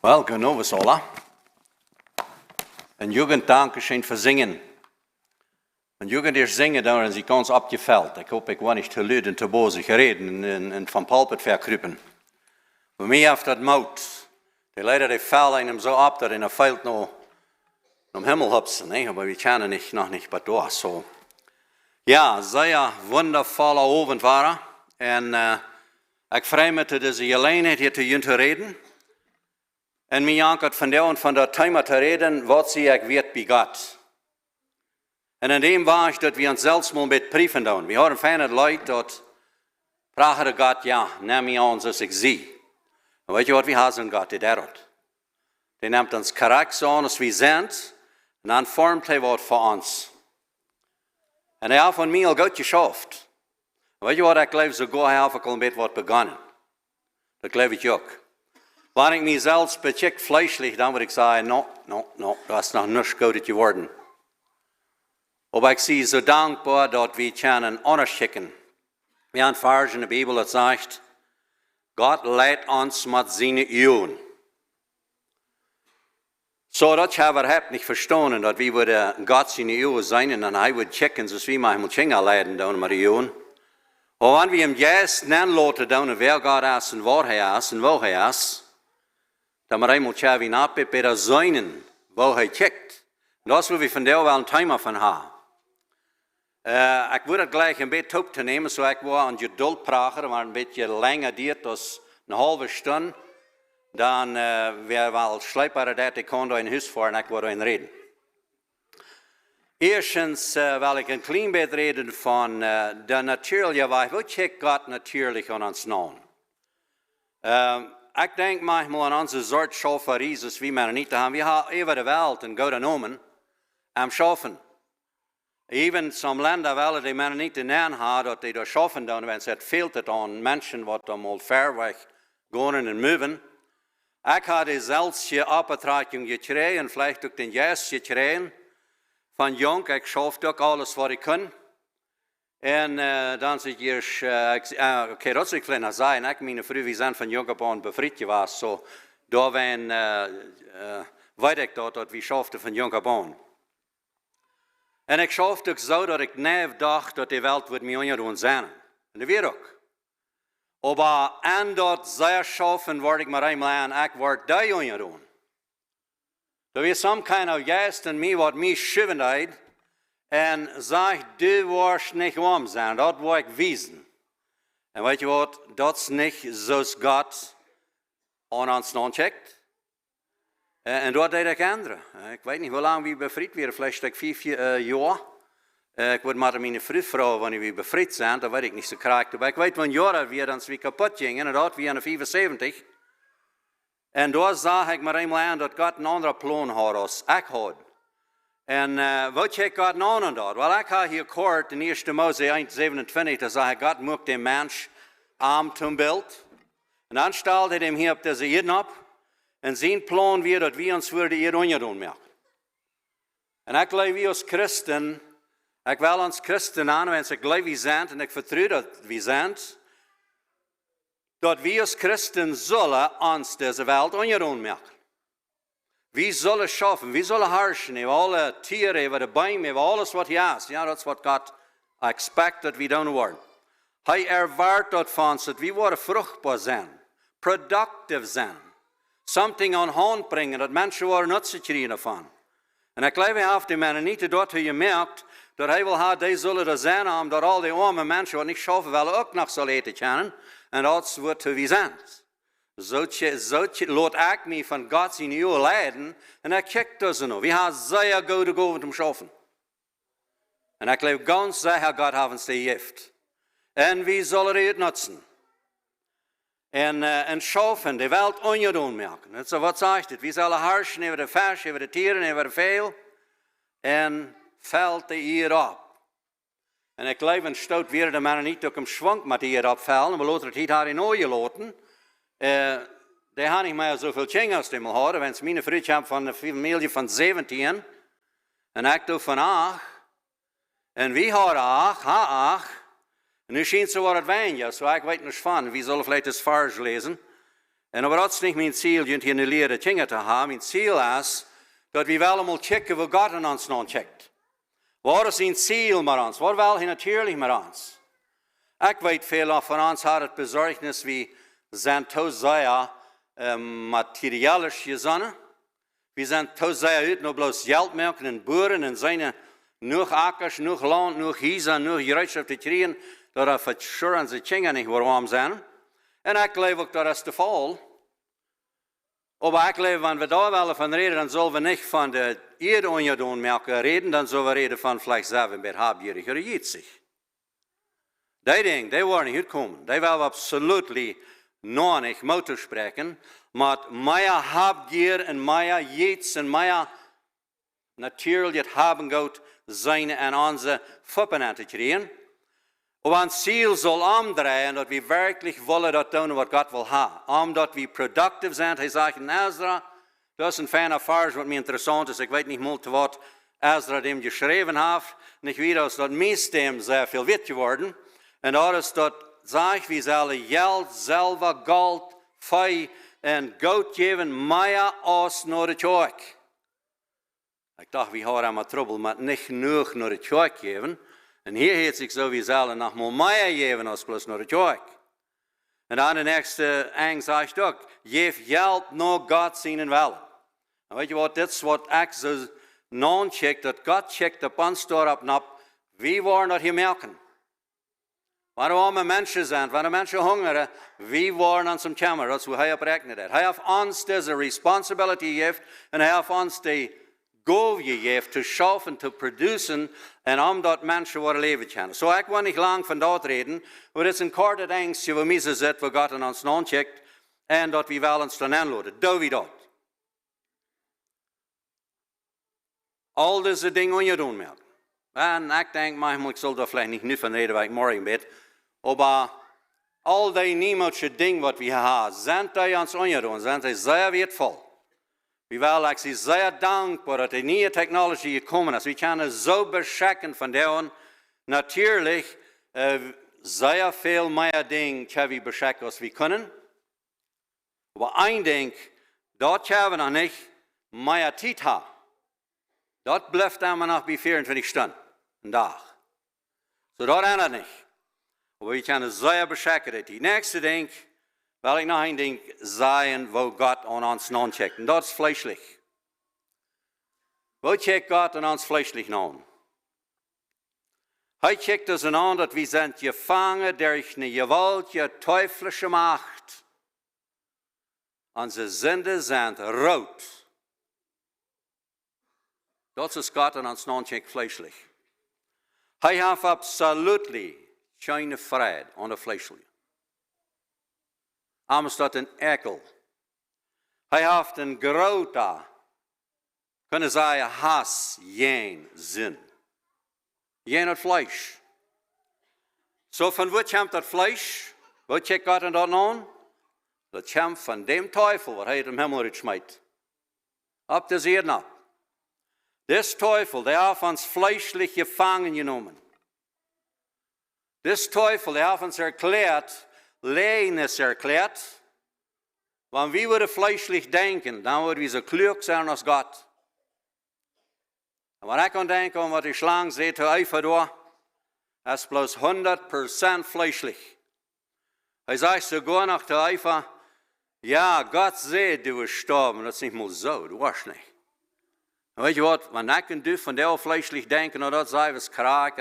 Wel, genoeg is alle. Een Jugenddank geschehen für Singen. Een Jugend is zingen, dan is sie ganz abgefällt. Ich hoffe, ich war nicht zu laut und zu böse gereden und vom Pulpit verkrüppen. Bei mir auf das Maut, die Leute, die fallen einem so ab, dass ihnen fehlt noch am Himmel hüpfen, ne? Aber wir kennen nicht, noch nicht, was da so. Ja, sehr wundervoller Abend war. Und ich freue mich, dass ich alleine hier zu reden. En mij jankert van jou en van dat thema te reden, wat zie ik weet bij God. En in dem war ich, dat we ons zelfs mal met brieven doen. We horen van het leid dat praten God, ja, neem je ons als ik zie. En weet je wat we hebben God, die doet. Die neemt ons karakter aan als we zijn, en dan vormt hij wat voor ons. En hij heeft van mij al goed geschaft. Weet je wat, ik geloof zo goed, hij heeft al met wat begonnen. Dat geloof ik ook. Wanneer ik mezelf becheck fleischlich, dan word ik zeggen, no, dat is nog niets goed geworden. Maar ik zie zo dankbaar dat we kunnen onderschikken. We hebben een vers in de Bijbel dat zegt, God leidt ons met zijn ogen. Zodat je hebt niet verstaan dat we worden God zijn ogen zijn en dan hij wordt checken, zoals we maar hem leiden doen met de ogen. Maar wanneer we hem juist laten doen, wer God is en waar hij is en waar hij is, dan moet hij moet je napen bij de zijnen, waar hij kijkt. Dat is wat we vandaag wel een thema van hebben. Ik wil het gleich een beetje op te nemen, zo ik wil een geduld praten, maar een beetje langer duurt als een halve stunde. Dan weer wel slijper dat ik kan door een huis voor en ik wil erin reden. Eerstens wil ik een klein beetje reden van de natuurlijke weg. Hoe kijkt God natuurlijk aan ons naam? Ik denk manchmal aan onze soort schofferie, zoals we maar niet hebben. We hebben over de wereld een goede noemen am schaffen. Even some landen wel die men niet in hebben, dat die dat schaffen doen, want het veelt het aan mensen wat dan al ver weg gaan en moven. Ik had zelfs je opdrachting gekregen, vielleicht ook den juist gekregen. Van jong, ik schafte ook alles wat ik kon. En dan zeg je, oké, dat is een kleine zijn. Ik mijn vrouw, we zijn van jong op aan bevrijd geweest. So, daar weet ik dat we schaften van jong op aan. En ik schafte ook zo dat ik niet dacht dat de wereld wordt mij doen zijn. En dat weet ook. Maar aan dat zeer schaffen word ik maar eenmaal aan, ik word die doen. Er is some kind of geest in mij wat mij schuwen deed. En zeg, du wordt niet warm zijn, dat wil ik wezen. En weet je wat, dat is niet zoals God aan ons aankijkt. En dat deed ik anderen. Ik weet niet hoe lang we bevrijd werden, vielleicht 5 jaar. Ik word maar mijn vrouw wanneer we bevrijd zijn, dat weet ik niet zo krachtig. Maar ik weet van jaren we dan weer kapot gingen, en dat we aan de 75. En daar zag ik maar eenmaal aan dat God een andere plan had als ik had. En wat kijkt God aan dat? Wel, ik heb hier gehoord in 1 Mose 1:27, dat zegt God maakt de mens arm zum beeld. En dan stelt hij hem hier op deze Eden op. En zijn plan weer dat we ons voor de Eden doen maken. En ik geloof we als christen, ik wil ons christen aan, want ik geloof we zijn, en ik vertrouw dat we zijn, dat we als christen zullen ons deze wereld doen maken. We zullen schaffen, we zullen herrschen over alle tieren, over de bomen, over alles wat hij is. Ja, dat is wat God expect dat we doen worden. Hij erwaart dat van ons, dat we worden vruchtbaar zijn, productief zijn. Something aan hand brengen, dat mensen worden nutzen krijgen ervan. En ik geloof, hij heeft de mannen niet dat hij gemerkt, dat hij wil hebben, die zullen er zijn, omdat al die arme mensen wat niet schaffen willen, ook nog zullen eten kunnen. En dat wordt wie zijn. Zo laat ik me van God zijn ogen leiden, en ik kijk dus nog. We hebben zeer goede goden om schaffen. En ik geloof ganz zeker, God heeft ons die geeft. En we zullen het nutzen. En schaffen, de wereld ongedaan maken. En zo wat zegt het? We zullen herrschen over de vers, over de tieren, over de veel. En valt de hier op. En ik geloof een stoot weer de mannen niet ook een schwank met die hier opvallen. We laten het hier in ogen laten. Die hebben niet meer zoveel dingen als die maar hadden. Want mijn vriendje heeft van een familie van 17. En ik doe van 8. En wie hadden 8. En nu schijnt ze wat het weinig. So ik weet niet van. We zullen vielleicht het vers lezen. En aber dat is niet mijn ziel, je hier een leren dingen te hebben. Mijn ziel is, dat we wel allemaal checken wat God in ons nou checkt. Wat is zijn ziel met ons? Wat wil hij natuurlijk met ons? Ik weet veel van ons had het bezorgnis wie zijn te zeer materialisch gezonnen. We zijn te zeer uit nog bloos geld maken en boeren en zijn nog akkers, nog land, nog huizen, nog gereedschap te krijgen, dat er voor sure en ze dingen niet warm zijn. En ik geloof ook dat is de val. Maar ik geloof, wanneer we daar willen van reden, dan zullen we niet van de eerde reden, dan zullen we reden van vielleicht 7 met habjährige regiet. Die dingen, die worden niet uitkomen. Die willen we absoluut nog niet moeten spreken. Maar meer habgier en meer jeets en meer natuurlijk het hebben goed zijn en onze fuppen aan te krijgen. Maar ons ziel zal omdraaien dat we werkelijk willen dat doen wat God wil hebben. Omdat we productief zijn. Hij zegt in Ezra, dat is een fijne vers wat mij interessant is. Ik weet niet meer wat Ezra hem geschreven heeft. En ik weet dat meestal hem zeer veel wit geworden. En dat is dat, zeg, we zullen geld, zilver, goud, vee en goud geven, meer als naar de kerk. Ik dacht, we hadden maar trouble met niet genoeg naar de kerk geven. En hier heet zich zo, we zullen nog maar meer geven als plus naar de kerk. En dan de nächste eng zegt ook, geef geld naar God zien en wel. En weet je wat, dit is wat ik zo non-check, dat God checkt op ons daarop en op, wie worden dat hier merken. Wanneer arme mensen zijn, wanneer mensen hongeren, wie worden ons kamer, dat is hoe hij oprechnet. Hij heeft ons deze responsibility gegeven en hij heeft ons de gave gegeven te schaffen, te produceren en omdat mensen worden leven kunnen. Zo ik wil niet lang van dat reden, maar het is een korte dingetje waar we zitten, waar God in ons non-checkt en dat we wel ons dan aanloden. Doe we dat. Al deze dingen moet je doen merken. En ik denk, manchmal, ik zal daar vielleicht niet nu van reden, waar ik morgen ben. Maar al die niemoedje dingen wat we hebben, zijn die ons ongedoen, zijn die zeer waardevol. We willen, ik zie zeer dankbaar dat die nieuwe technologie gekomen is. We kunnen zo beschikken van daarom. Natuurlijk, zeer veel meer dingen kunnen we beschikken als we kunnen. Maar één ding, dat kunnen we nog niet meer tijd hebben. Dat blijft dan maar nog bij 24 stunden, een dag. Zo dat is het niet. Maar we kunnen zeer beschikken. Die nächste ding, wil ik nog een ding zeggen, wo God aan ons non-checkt. En dat is vleeselijk. Wo checkt God aan ons vleeselijk non? Hij checkt ons aan dat we zijn gevangen door een geweldige teuflische macht. Onze zinden zijn rood. Dat is God aan ons non-checkt vleeselijk. Hij heeft absoluut geen vrede aan de vleeselijke. Anders dat een ekel. Hij heeft een grote, kunnen zeggen, hass, geen zin. Geen het vlees. Zo van wat komt dat vlees? Wat checkt God en dat aan? Dat komt van dem teufel, wat hij uit de hemel smijt. Op de zee. Deze teufel, die heeft ons vleeselijk gevangen genomen. Deze teufel, die heeft ons erklärt, Leidnis erklärt. Wanneer we worden vleeselijk denken, dan worden we zo klug zijn als God. En wat ik kan denken aan wat die slang zei te Eva door, is bloos 100% vleeselijk. Hij zei sogar nog te Eva, ja, God zei du wirst sterben, dat is niet meer zo, du was niet. En weet je wat, wanneer ik en du van der vleeselijk denken, nou dat zei was kraak.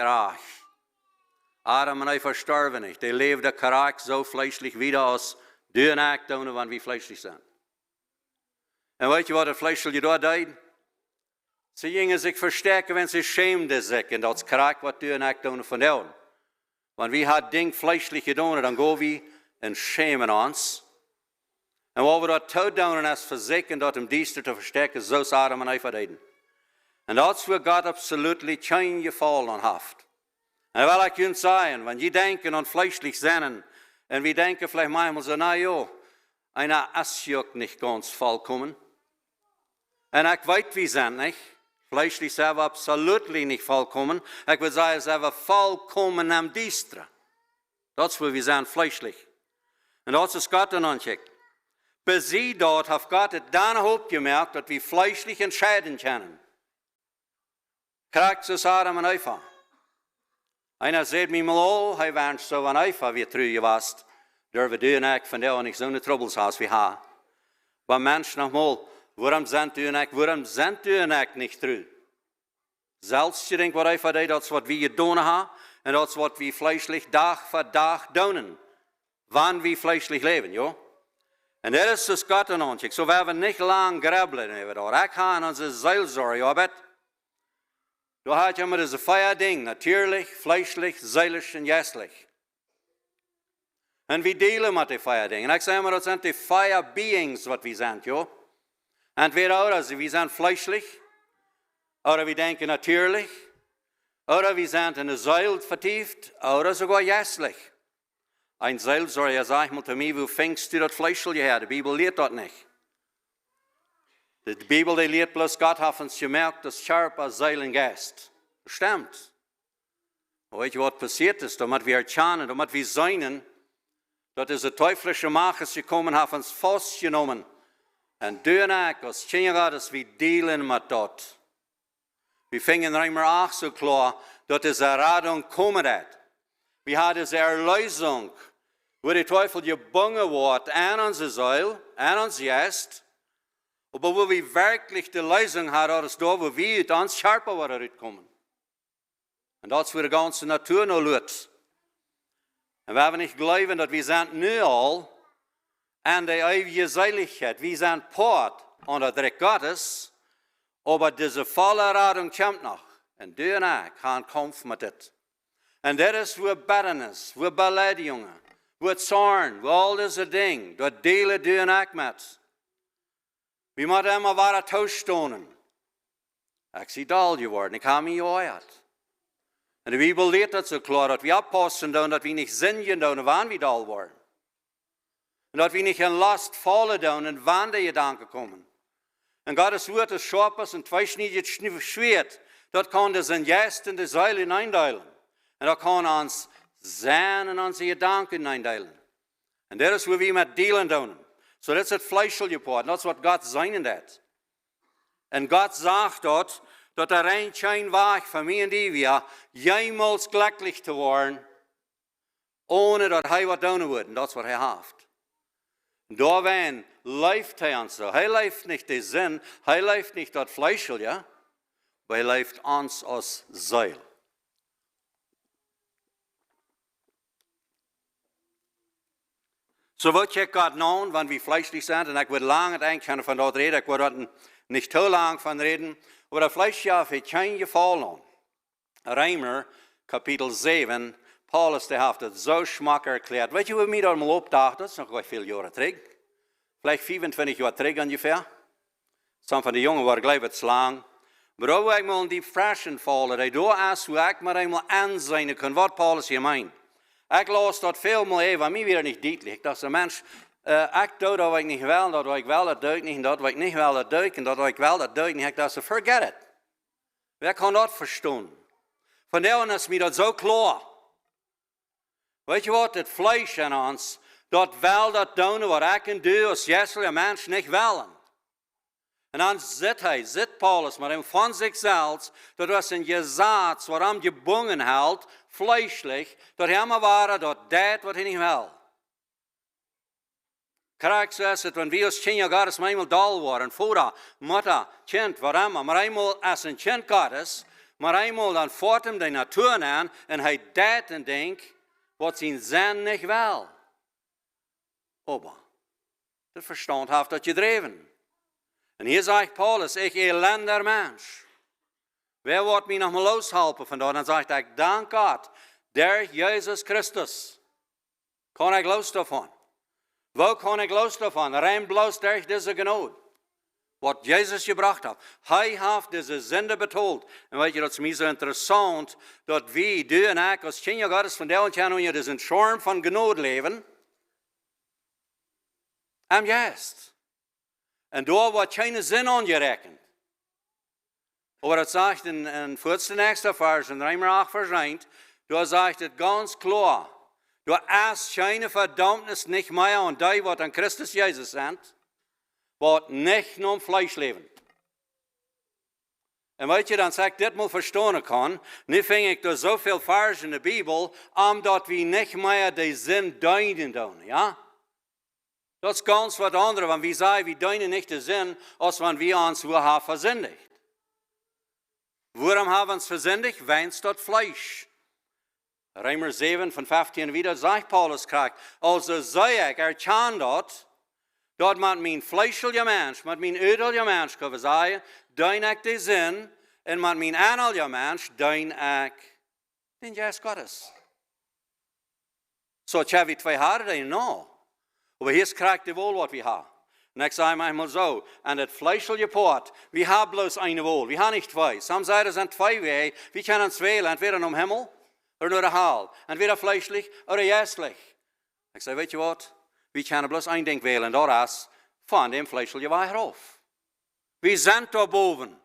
Adam en Eva sterven niet. Die leefden karak zo vleeselijk wieder als du en ik doen wanneer we vleeselijk zijn. En weet je wat het vleeselijke daar deed? Ze gingen zich versterken, want ze schämden zich. En dat is karak wat du en ik doen van hen. Wanneer we had ding vleeselijk gedaan, dan gaan we en schämen ons. En wat we dat toe doen is verzekeren dat hem diester te versterken, zoals Adam en Eva deden. En dat is waar God absoluut geen geval aan heeft. En wil ik je zeggen, wanneer je denkt aan vleeselijk zijn, en we denken vielleicht manchmal so, na ja, einer ist ja nicht ganz vollkommen. En ik weet, we zijn niet. Vleeselijk zijn we absoluut niet vollkommen. Ik wil zeggen, zijn we volkomen am diesteren. Dat is waar we zijn vleeselijk. En dat is God aan ons checkt. Bis sie dort hat Gott es dann gemerkt, dass wir fleischlich entscheiden können. Kriegt es Adam und Eva. Einer sagt mir mal, oh, er war so ein Eva, wie treu je warst. Daar we doen ik van jou niet zo'n troubles als we hebben. Maar mensen nogmaals, waarom zijn u niet true? Zelfs je denkt wat Eva deed, dat is wat we gedaan hebben. En dat is wat we fleischlich dag voor dag doen. Wanneer we fleischlich leven, jo? En dat is dus Gott in ons. Zo we niet lang grabbelen over dat. Ik ga in onze Seelsorge arbeid. Da hat ja immer diese vier Dinge, natürlich, fleischlich, seelisch und geistlich. Und wir dealen mit den vier Dingen. Ich sage immer, das sind die vier Beings, was wir sind, jo? Entweder oder wir sind fleischlich, oder wir denken natürlich, oder wir sind in der Seele vertieft, oder sogar geistlich. Ein Seelsorger sagt mal zu mir, wo fängst du das Fleischliche her? Die Bibel lehrt das nicht. Die Bibel die lehrt bloß, Gott hat uns gemerkt, das Körper, Seele und Geist. Das stimmt. Weißt du, was passiert ist? Damit wir erkennen, damit wir sehen, dass diese teuflische Macht ist gekommen, hat uns festgenommen. Und durch als Kinder Gottes, wir dealen mit dort. Wir fingen immer auch so klar, dass diese Errettung kommen hat. Wir haben diese Erlösung, wo der Teufel gebunden wird an unsere Seele, an uns Geist. Aber wo wir wirklich die Lösung haben, ist da, wo wir aus uns Körper rauskommen. Und das ist, wo die ganze Natur noch lebt. Und wenn wir nicht glauben, dass wir sind nur all an der ewigen Seligkeit, wir sind Port unter Dreck Gottes, aber diese volle Errettung kommt noch. Und du und ich haben Kampf mit das. Und das ist, wo Bitternis, wo Beleidigungen, wo Zorn, wo all diese Dinge, dort delen du und ich mit. Wir müssen immer weiter tauschen. Ich bin dull geworden, ich habe mich gehört. Und die Bibel lehrt das so klar, dass wir abpassen, dass wir nicht singen, wann wir dull waren. Und dass wir nicht in Last fallen, und wann die Gedanken kommen. Und Gottes Wort ist scharf und zweischneidiges Schwert. Das kann das in Geist und die Seele hineindeilen. Und das kann uns Sinn und unsere Gedanken hineindeilen. Und das ist, wo wir mit dealen tun. So, das ist das fleischliche Part. Das ist, was Gott sein hat. Und Gott sagt dort, dass der rein kein Weg für mich und die wir jemals glücklich zu werden, ohne dass er was tun würde. Und das ist, was er hat. Und da wenn läuft er uns so. Er läuft nicht den Sinn, er läuft nicht das Fleischel, ja? Aber er läuft uns aus Seil. So wird ich Gott nun, wenn wir fleischlich sind, und ich würde lange eigentlich von dort reden, ich würde nicht so lange von reden, aber der Fleisch ja für kein gefallen. Römer, Kapitel 7, Paulus, der hat das so schmack erklärt. Weißt du, wie mir da mal obdacht, das ist noch viele Jahre zurück. Vielleicht 25 Jahre zurück ungefähr. Some von den Jungen waren gleich etwas lang. Aber auch wenn ich mal in die Frischen fallen, da ist, wo ich mir einmal ansehen kann, was Paulus hier meint. Ich las dat veel meer, want mij weer niet duidelijk. Ik dacht, Mensch, ik doe dat wat ik niet wil, dat wat ik wel, dat doe ik niet, en dat wat ik niet wil, dat doe ik, en dat wat ik wel, dat doe ik niet. Ik dacht, forget it. Wer kan dat verstaan? Van daarom is mij dat zo klaar. Weet je wat, het vlees in ons, dat wil dat doen wat ik kan doen als jesselige mens niet willen. En dan zit Paulus met hem van zichzelf, dat was een gezaad wat hem gebonden houdt, fleischlich, dat hij maar waren, dat deed wat hij niet wil. Krijg zo is het, wanneer we als kinderen Gottes maar eenmaal dol worden, vader, moeder, kind, wat immer, maar eenmaal als een kind Gottes, maar eenmaal dan voort hem de natuur aan, en hij deed en denkt, wat zijn zin niet wil. Aber, dat verstand heeft dat gedreven. En hier zegt Paulus, ik elender mens. Wer wordt mij nog maar loshelpen vandaag? Dan zegt ik, dank God, der Jezus Christus. Kan ik los daarvan? Wo kan ik los daarvan? Rein bloos durch deze genade. Wat Jezus gebracht heeft. Hij heeft deze zinde betoeld. En weet je, dat is mij zo interessant, dat we, du en ik, als kinderen Gottes van der en je deze Schorn van genade leven. En juist. En daar wordt geen zin aangerekend. Aber dat zegt in voorste nächste vers, in Römer 8 vers 1, daar zegt het ganz klar, du hast keine Verdammnis nicht mehr an die, was an Christus Jesus sind. wat nicht nur Fleisch leben. En weet je, dan zeg ik dit mal verstaan kan, nu vind ik er zoveel vers in de Bibel, omdat we niet meer de zin duiden doen, ja? Dat is ganz wat anderes, want we zeggen, we duiden niet de zin, als wanneer we ons hoe hebben verzündigt. Waarom hebben we ons verzündigt? Wens dat Fleisch. Römer 7 van 15 wieder zegt Paulus krijgt, also zei ik, erken dat met mijn vleeselijke mens, met mijn uiterlijke mens, kan we zeggen, duin ik de zin, en met mijn innerlijke mens, duin ik den geest Gottes. Zo hebben we twee harten nou. Maar hier krijgt de wohl wat we hebben. En ik zeg manchmal zo, en het vleeselijke poort, we hebben bloos een wohl, we hebben niet twee. Soms zeggen er zijn twee wegen, we kunnen ons wählen, entweder naar Himmel, of naar de hel. Entweder vleeselijk, of geestelijk. Ik zeg, weet je wat? We kunnen bloos één ding wählen, dat is van dem vleeselijke weg af. We zijn daar boven.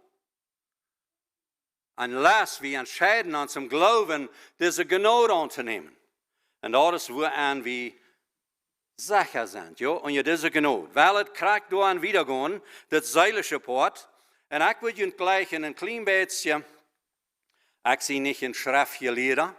Unless we entscheiden ons im Glauben, diese Gnade anzunehmen. Und das ist, woran wir sicher sind, ja, und ja, diese Gnade. Weil es kriegt da ein Wiedergehen, das seelische Part. Und ich will Ihnen gleich in ein klein bisschen, ich sehe nicht in Schrift gelehrt,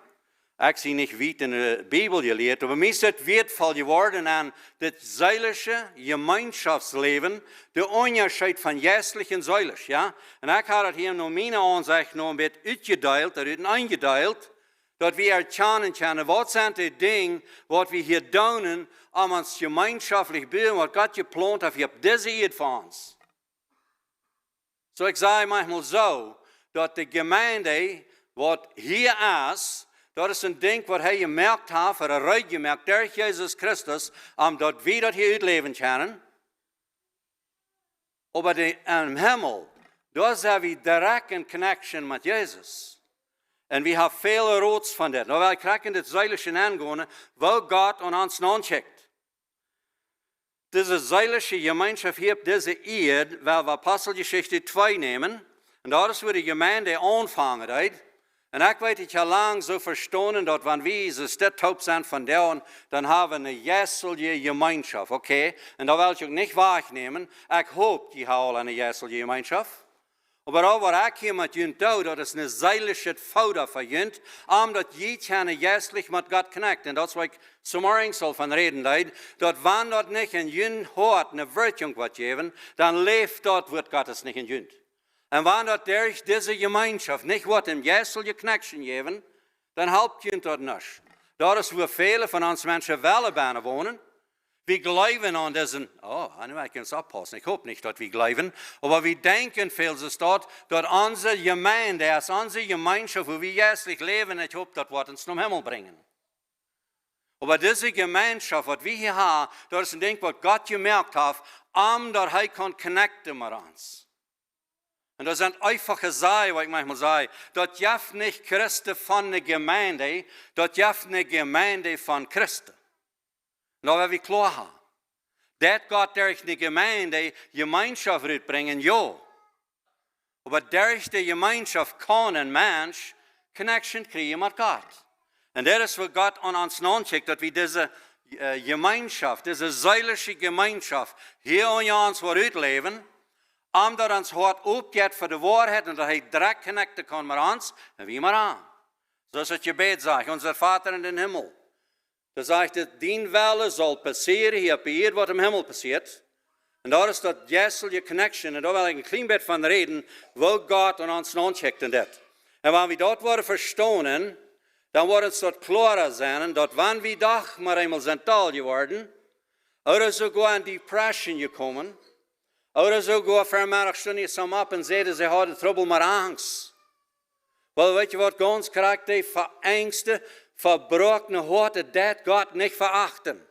ich sehe nicht weit in der Bibel gelehrt, aber mir ist es wertvoll geworden an das seelische Gemeinschaftsleben, der Unterschied von geistlich und seelisch, ja. Und ich habe das hier noch meine Ansicht noch ein bisschen uitgedeelt, eingedeelt, dass wir erkennen können, was sind die Dinge, was wir hier tun, um uns gemeinschaftlich bilden, was Gott geplant hat, für diese Erde von uns. So ich sage manchmal so, dass die Gemeinde, was hier ist, dat is een ding wat hij gemerkt heeft, wat hij gemerkt door Jezus Christus, dat we dat hier uitleven kunnen. Maar in Himmel, daar zijn we direct in connection met Jezus. En we hebben veel roots van dit. Nou, wij krijgen dit zeilische aangaan, waar God aan ons aancheckt. Deze zeilische gemeenschap hier op deze Erde, waar we Apostelgeschichte 2 nemen, en dat is waar de gemeente aanvangen heeft. En ik weet het al lang zo verstaan, dat wanneer we dit hoop zijn van daar, dan hebben we een geestelijke gemeenschap, oké? En dat wil ik ook niet wegnemen. Ik hoop, die hebben al een geestelijke gemeenschap. Maar wat ik hier met jullie doe, dat is een zeilische fout voor jullie, omdat je kan geestelijk met God connecten. En dat is wat ik zomaar zal van reden, dat wanneer dat niet in jullie hart een werking wordt geven, dan leeft dat wat God is niet in jullie. En wanneer dat durch deze gemeenschap niet wordt een geestelijke connection geven, dan helpt je dat niet. Dat is waar vele van ons mensen willen bijna wonen. We geloven aan deze, nu ik eens oppassen, ik hoop niet dat we geloven, maar we denken veel is dat onze gemeente is, onze gemeenschap, waar we geestelijk leven, ik hoop dat wordt ons naar Himmel brengen. Maar deze gemeenschap, wat we hier hebben, dat is een ding wat God gemerkt heeft, omdat hij kan connecten met ons. En dat zijn einfache Sachen, wat ik manchmal sage, dat jeft niet Christen van de Gemeinde, dat jeft een Gemeinde van Christen. Nou, wat we klar hebben. Dat Gott durch de Gemeinde Gemeinschaft uitbrengen, ja. Maar durch de Gemeinschaft kan een mens connection krijgen met God. En dat is wat God aan ons aancheckt, dat we deze Gemeinschaft, deze zeilische Gemeinschaft, hier aan ons wordt uitleven, omdat ons hart opgeeft voor de waarheid en dat hij direct connecten kan met ons en wie maar aan. Zoals het gebed zegt, onze Vader in de hemel. Dan zegt het, dien wille zal passeren hier op hier wat im hemel passeert. En dat is dat geestelijke connection. En daar wil ik een klein beetje van reden, wat God aan ons aancheckt in dit. En wanneer we dat worden verstaan, dan wordt het dat klarer zijn, dat wanneer we toch maar eenmaal zijn taal geworden, oder sogar in depression gekomen, oder sogar vanmiddag stond je samen op en zeiden ze hadden trouble met angst. Wel, weet je wat ganz krijgt, die verangste, verbrokene harten, dat God niet verachten.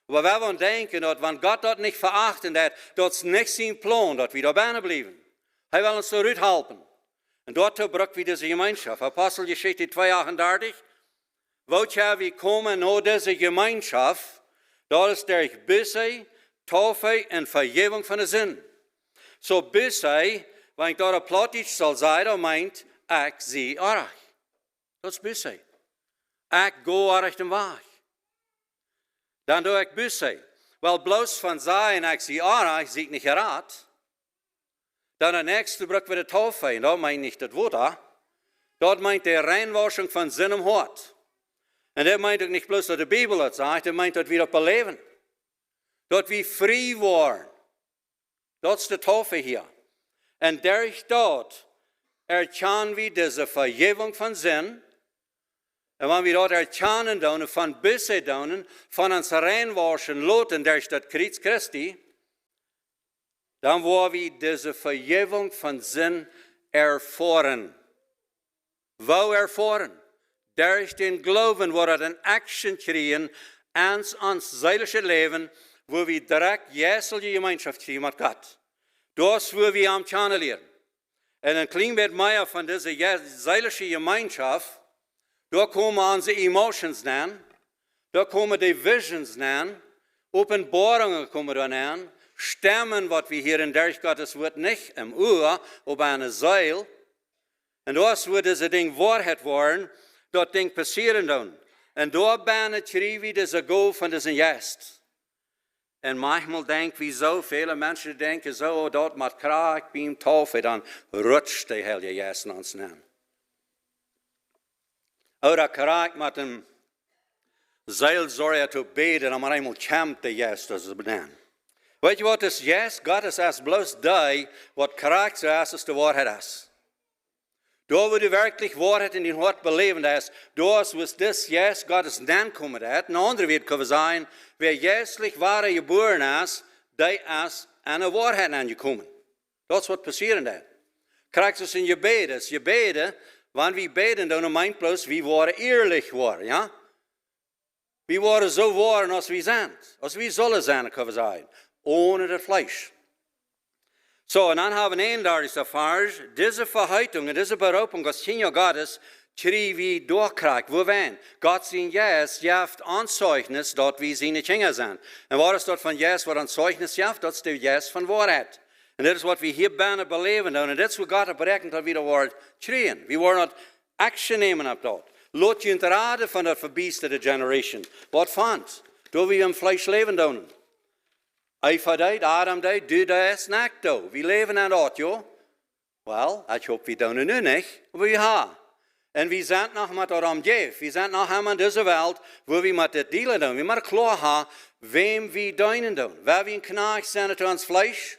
Maar wij willen denken dat wanneer God dat niet verachten, dat is niet zijn plan, dat we daar binnen blijven. Hij wil ons eruit helpen. En daartoe brauchen wir diese Gemeinschaft. Apostelgeschichte 2,38. Woher wir kommen nach dieser Gemeinschaft, das ist durch Buße, Taufe und Vergebung von der Sünden. So Buße, wenn ich da Plattdeutsch soll sagen, dann meint, ich sehe euch. Das ist Buße. Ich gehe euch den Weg. Dann tue ich Buße. Wel, bloos van zijn, ik zie aan, ik zie niet geraad. Dan het nächste bruk weer de taufe. En dat meint niet het woord. Dat meint de reinwaschung van zin en hart. En dat meint ook niet bloos dat de Bijbel het zegt, dat meint dat we dat beleven. Dat we vrij worden. Dat is de taufe hier. En durch dat erkennen we deze vergeving van zin. En wanneer we dat erkennen doen, van bussen doen, van ons reinwaschen laten durch dat Kreuz Christi, dan worden we deze vergeving van zin ervaren. Wo ervaren? Durch den Glauben wordt het een action krijgen aan ons zeilige leven, wo we direct jesselje gemeenschap krijgen met God. Dat is waar we am kennen leren. En een klein beetje meer van deze zeilige gemeenschap, daar komen onze emotions aan, daar komen de visions aan, openbaringen komen dan aan, stemmen wat we hier in durch Gottes Wort nicht im Ohr, op eine Seil. En dat is waar deze ding waarheid worden, dat ding passeren dan. En daar ben het we deze go van deze gest. En manchmal denken we zo, viele mensen denken zo, dat met kraak beam taufe, dan rutscht de hele gest ons aan. Oder kraak met een zeilzorger te beden, dan maar eenmaal kämpt de gest als ze benaan. Weet je wat is gest? God is als bloos die, wat kraak zo is de waarheid is. Daar wo du wirklich Wahrheit in dein Hart beleven hast, da ist, was das jetzt Gottes nankommen hat. Een andere wird können sein, wer jährlich wahre geboren ist, der ist eine Wahrheit angekommen. Das ist, was passieren hat. Krijgt es in je beden, wanneer we beden, dan meint bloß, we waren ehrlich waren, ja? We waren so waren, als we zijn. Als we zullen zijn, kunnen we zijn. Ohne das Fleisch. So, en dan hebben we een daar is ervaren, deze verheitung en deze beroeping als Kinder Gottes, die we doorkrijgen. Wo zijn? God zijn Jes jaft aanzeugnis dat we zijn Kinder zijn. En wat is dat van Jes wat aanzeugnis jaft? Dat is de Jes van waarheid. En dat is wat we hier bijna beleven. En dat is wat God berekent dat we dat woord schreeuwen. We worden het action nemen op dat. Laat je in te raden van dat verbiesterde generation. Wat vond? Door we een vlees leven doen. Eva deed, Adam deed, du deed, snack do. We leven aan dat, joh. Wel, ik hoop we doen het nu niet, maar we gaan. En we zijn nog met dat omgeven. We zijn nog helemaal in deze wereld, waar we met dit delen doen. We moeten klaar hebben, wem we dienen doen. Waar we een knaag zijn tot ons vlees.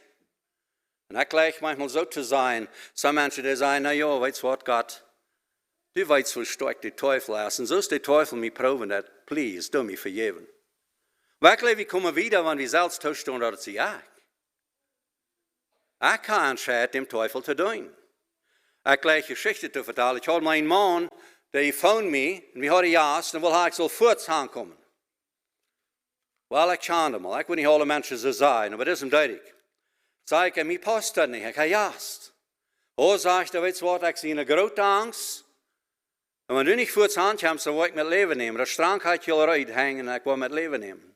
En ik leg manchmal zo te zijn. Sommige mensen die zeggen, nou ja, weet je wat, God? Du weet hoe sterk de teufel is. En zo is de teufel me proeven dat, please, doe me vergeven. Werkelijk, we komen wieder, wanneer we zelfs toestaan dat het zie ik. Ik kan entscheiden, dem Teufel te doen. Ik leg Geschichte te vertellen. Ik had mijn man, die phoned me, en we hadden juist, en wil ik zo voorts aankomen. Wel, ik kende hem al. Ik wil niet alle mensen zo zijn, maar dat is hem duidelijk. Zei ik, mij past dat niet. Ik ga juist. Oh, zeg ik, weet je wat, ik zie een grote angst. En wanneer du niet voorts aankomt, dan wil ik met leven nemen. Dat strang gaat je al uithangen en ik wil met leven nemen.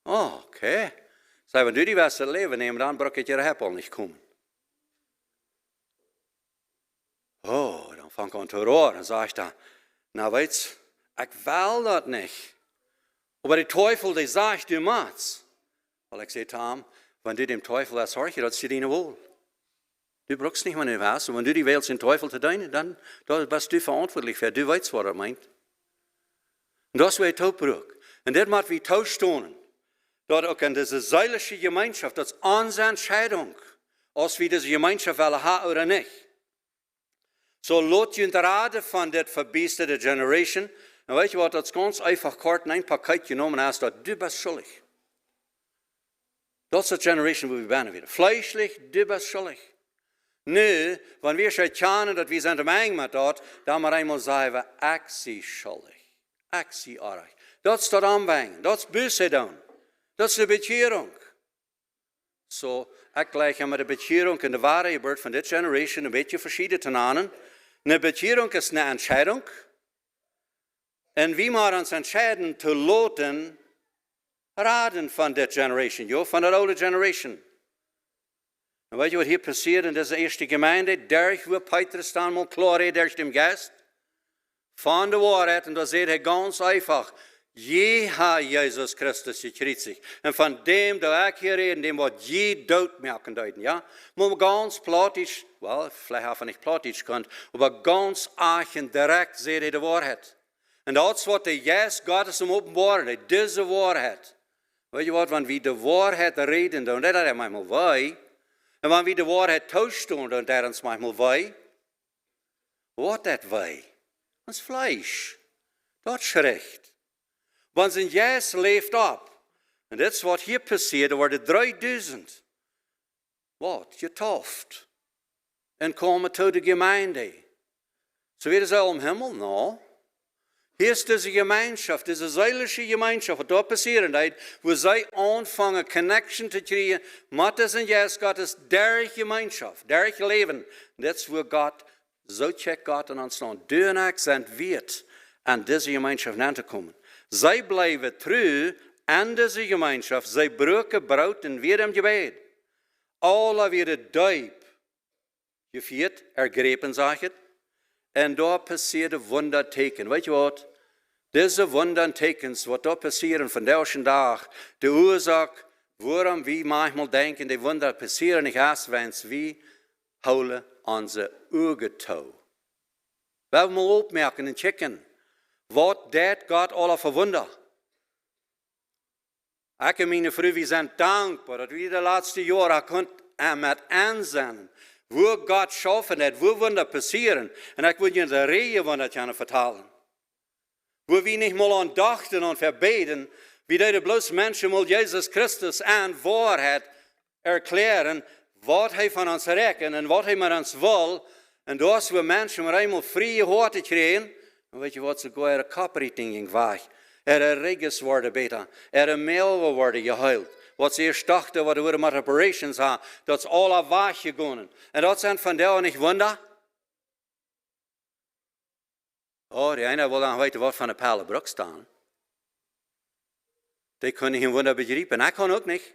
Oh, oké. Zei, wanneer du die was het leven nemen, dan brok ik je heppel niet komen. Oh, dan vang ik aan te roeren. Dan zeg ik dan, nou weet je, ik wil dat niet. Maar de teufel die zegt, du maatst. Wel, ik zei, Tom, wanneer du dem Teufel dat zorg je, dat is je die wohl. Du brauchst nicht wanneer was. En wanneer du die willst, den Teufel te doen, dan bist du verantwortlich für. Du weißt, wat meint. En dat is wat je braucht. En dit moet we toestaan. Dat ook in deze zeilige gemeenschap, dat is onze entscheidung, als we deze gemeenschap willen hebben of niet. So laat je in de raden van dit verbiesterde generation. En weet je wat, dat is ganz einfach kort in een pakket genomen is, dat du bist schuldig. Dat is de generation waar we bijna weer. Fleischlich, du bist schuldig. Nu, wanneer we schon kennen, dat we zijn te mengen met dat, dan maar eenmaal zeggen we, ik zie schuldig. Ik zie erg. Dat is dat aanbrengen. Dat is bussen doen. Dat is de bekering. Zo, ik leg met de bekering en de ware gebeurt van dit generation een beetje verschillend te nemen. Een bekering is een entscheiding. En wie maar ons entscheiden te laten raden van dit generation, joh, van de oude generation. En weet je wat hier passiert in deze eerste gemeente? Durch wo Petrus dan mal klaar durch dem Geist. Van de waarheid, en dan zegt hij ganz einfach, Je hat Jesus Christus gekreuzigt. En van dem dat ik hier reden, dem wordt je dood merken deuten, ja. Maar ganz platisch, wel, vielleicht have nicht platisch könnt, aber ganz eigen direkt seht ihr die Wahrheit. En dat is wat de Geest Gottes om openbaren, deze waarheid. Weet je wat, wanneer we de waarheid reden, dan dat is manchmal wij. En wanneer we de waarheid toestaan, dan dat is manchmal wij. Wat dat wij? Ons vlees. Dat is recht. Want zijn Geest leeft op. En dat is wat hier passiert. Er worden 3000. Wat? Getauft. En komen tot de gemeinde. Zo weer is al om Himmel? Nou. Hier ist diese Gemeinschaft, diese seelische Gemeinschaft, was da passieren wird, wo sie anfangen, Connection zu kriegen, mit diesem Geist Gottes, durch Gemeinschaft, durch Leben. Das ist, wo Gott, so checkt Gott an uns an. Du und ich sind wert, an diese Gemeinschaft anzukommen. Sie bleiben treu an diese Gemeinschaft, sie brücken Brot und wir im Gebet. Alle werden Deib geführt, ergrepen, sag ich. En daar passeerde wonderteken. Weet je wat? Deze wondertekens, wat daar passeren vandaag en dag, de oorzaak waarom we manchmal denken, die Wunder passieren nicht erst, wenn wir houden onze ogen toe. We hebben mal opmerken en checken, wat deed God alle voor Wunder. Ik en mijn vrouw, we zijn dankbaar dat we de laatste jaren kunnen met aanzien. Wo Gott schaffen hat, wo Wunder passieren. Und ich will Ihnen eine Reihe Wunder vertellen. Wo wir nicht mal an dachten und verbeten, wie die bloß Menschen mal Jesus Christus an Wahrheit erklären, was er von uns recken und was er mit uns will. Und das, wo Menschen mal einmal freie Horte kriegen, und weet je wat, sogar ihre Kappreiting ging weg. Reges worden beter. Mehl worden geheilt. Wat ze eerst dachten, wat we met operations hadden, dat is alle weggegaan. En dat zijn vandaag niet Wunder. Oh, die ene wil dan weten wat van de Palenbroek staan. Die kunnen geen Wunder begrijpen. Ik kan ook niet.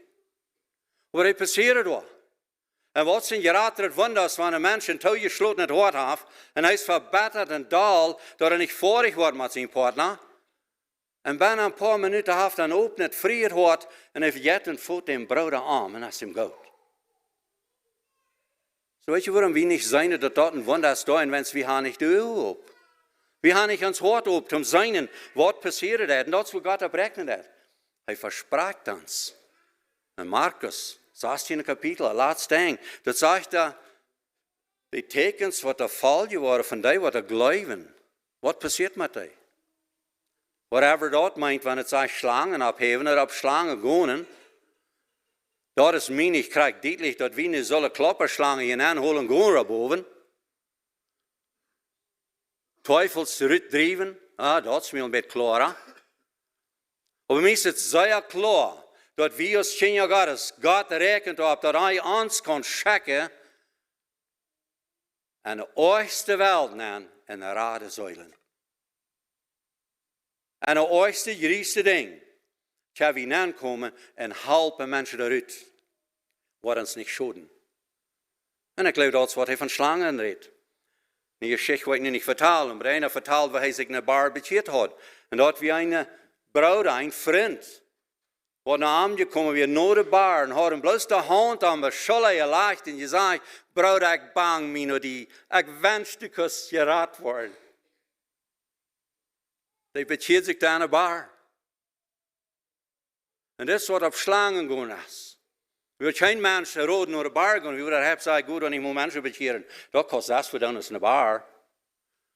Maar het passeert wel. En wat zijn geraten Wunders, wanneer een mens een toegesloten het hart heeft, en hij is verbeterd en daal, dat hij niet vorig wordt met zijn partner. En bijna een paar minuten heeft hij opent het vrije hart en hij vergeet en voelt den broeder aan en dat is hem goed. Zo weet je waarom we niet zijn dat dat een Wunder is, en wens we gaan niet doen op. We gaan niet ons hart op om zijn wat passiert is. En dat is wat God oprechnet heeft. Hij verspreekt ons. En Markus, 16 kapitel, laatste ding, dat zegt hij, die tekens wat er vallen waren van die wat er geloven. Wat passiert met die? Whatever dat meint, wenn es sagt, Schlangen abheben oder ab Schlangen gehen, dat is mir nicht krijg deutlich, dass wir nicht solche Klopperschlangen hineinholen gehen erboven. Teufels zurückdrijven, dat is mir ein bisschen klarer. Aber mir ist es sehr klar, dass wir als Kinder Gottes, Gott rechnet auf, dass er uns kann schicken, an de oorste Welt nemen en de rade zuilen. En de oorste grootste ding, kan we aankomen en helpen mensen eruit, wat ons niet schoden. En ik geloof dat is wat hij van slangen redt. Die geschichte wil ik nu niet vertellen, maar einer vertelt, waar hij zich naar bar bekeerd had. En dat we een bruid, een vriend, wat naar hem gekomen weer naar de bar en had hem bloos de hand aan mijn scholle gelegd en gezegd, bruid, ik bang me naar die, ik wens de kus gered worden. Die bekeert zich daar aan de bar. En dat is wat op slangen gaan is. We willen geen mensen rood naar de bar gaan. We willen hebben zeggen, goed, dat ik moet mensen bekeren. Dat kost dat voor dan is in de bar.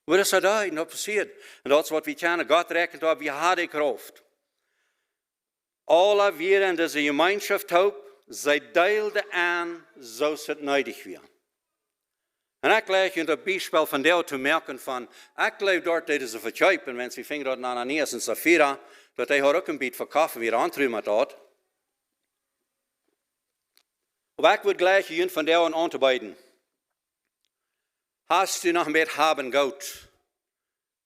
Wat is dat uit? En dat passiert. En dat is wat we kennen. God rekent op, we hadden kracht. Alle wir in deze gemeenschap hoop, zij deelden aan zoals het nodig was. En ik leg je een bijspel van deel te merken van, ik geloof dat dit is een verzuipen, wenn ze vingen dat naar Ananias en Sapphira, dat hij ook een beetje verkaufen weer aantruimen met dat. Maar ik wil gleich je van deel aan te bieden. Hast du nog een beetje haben Gott?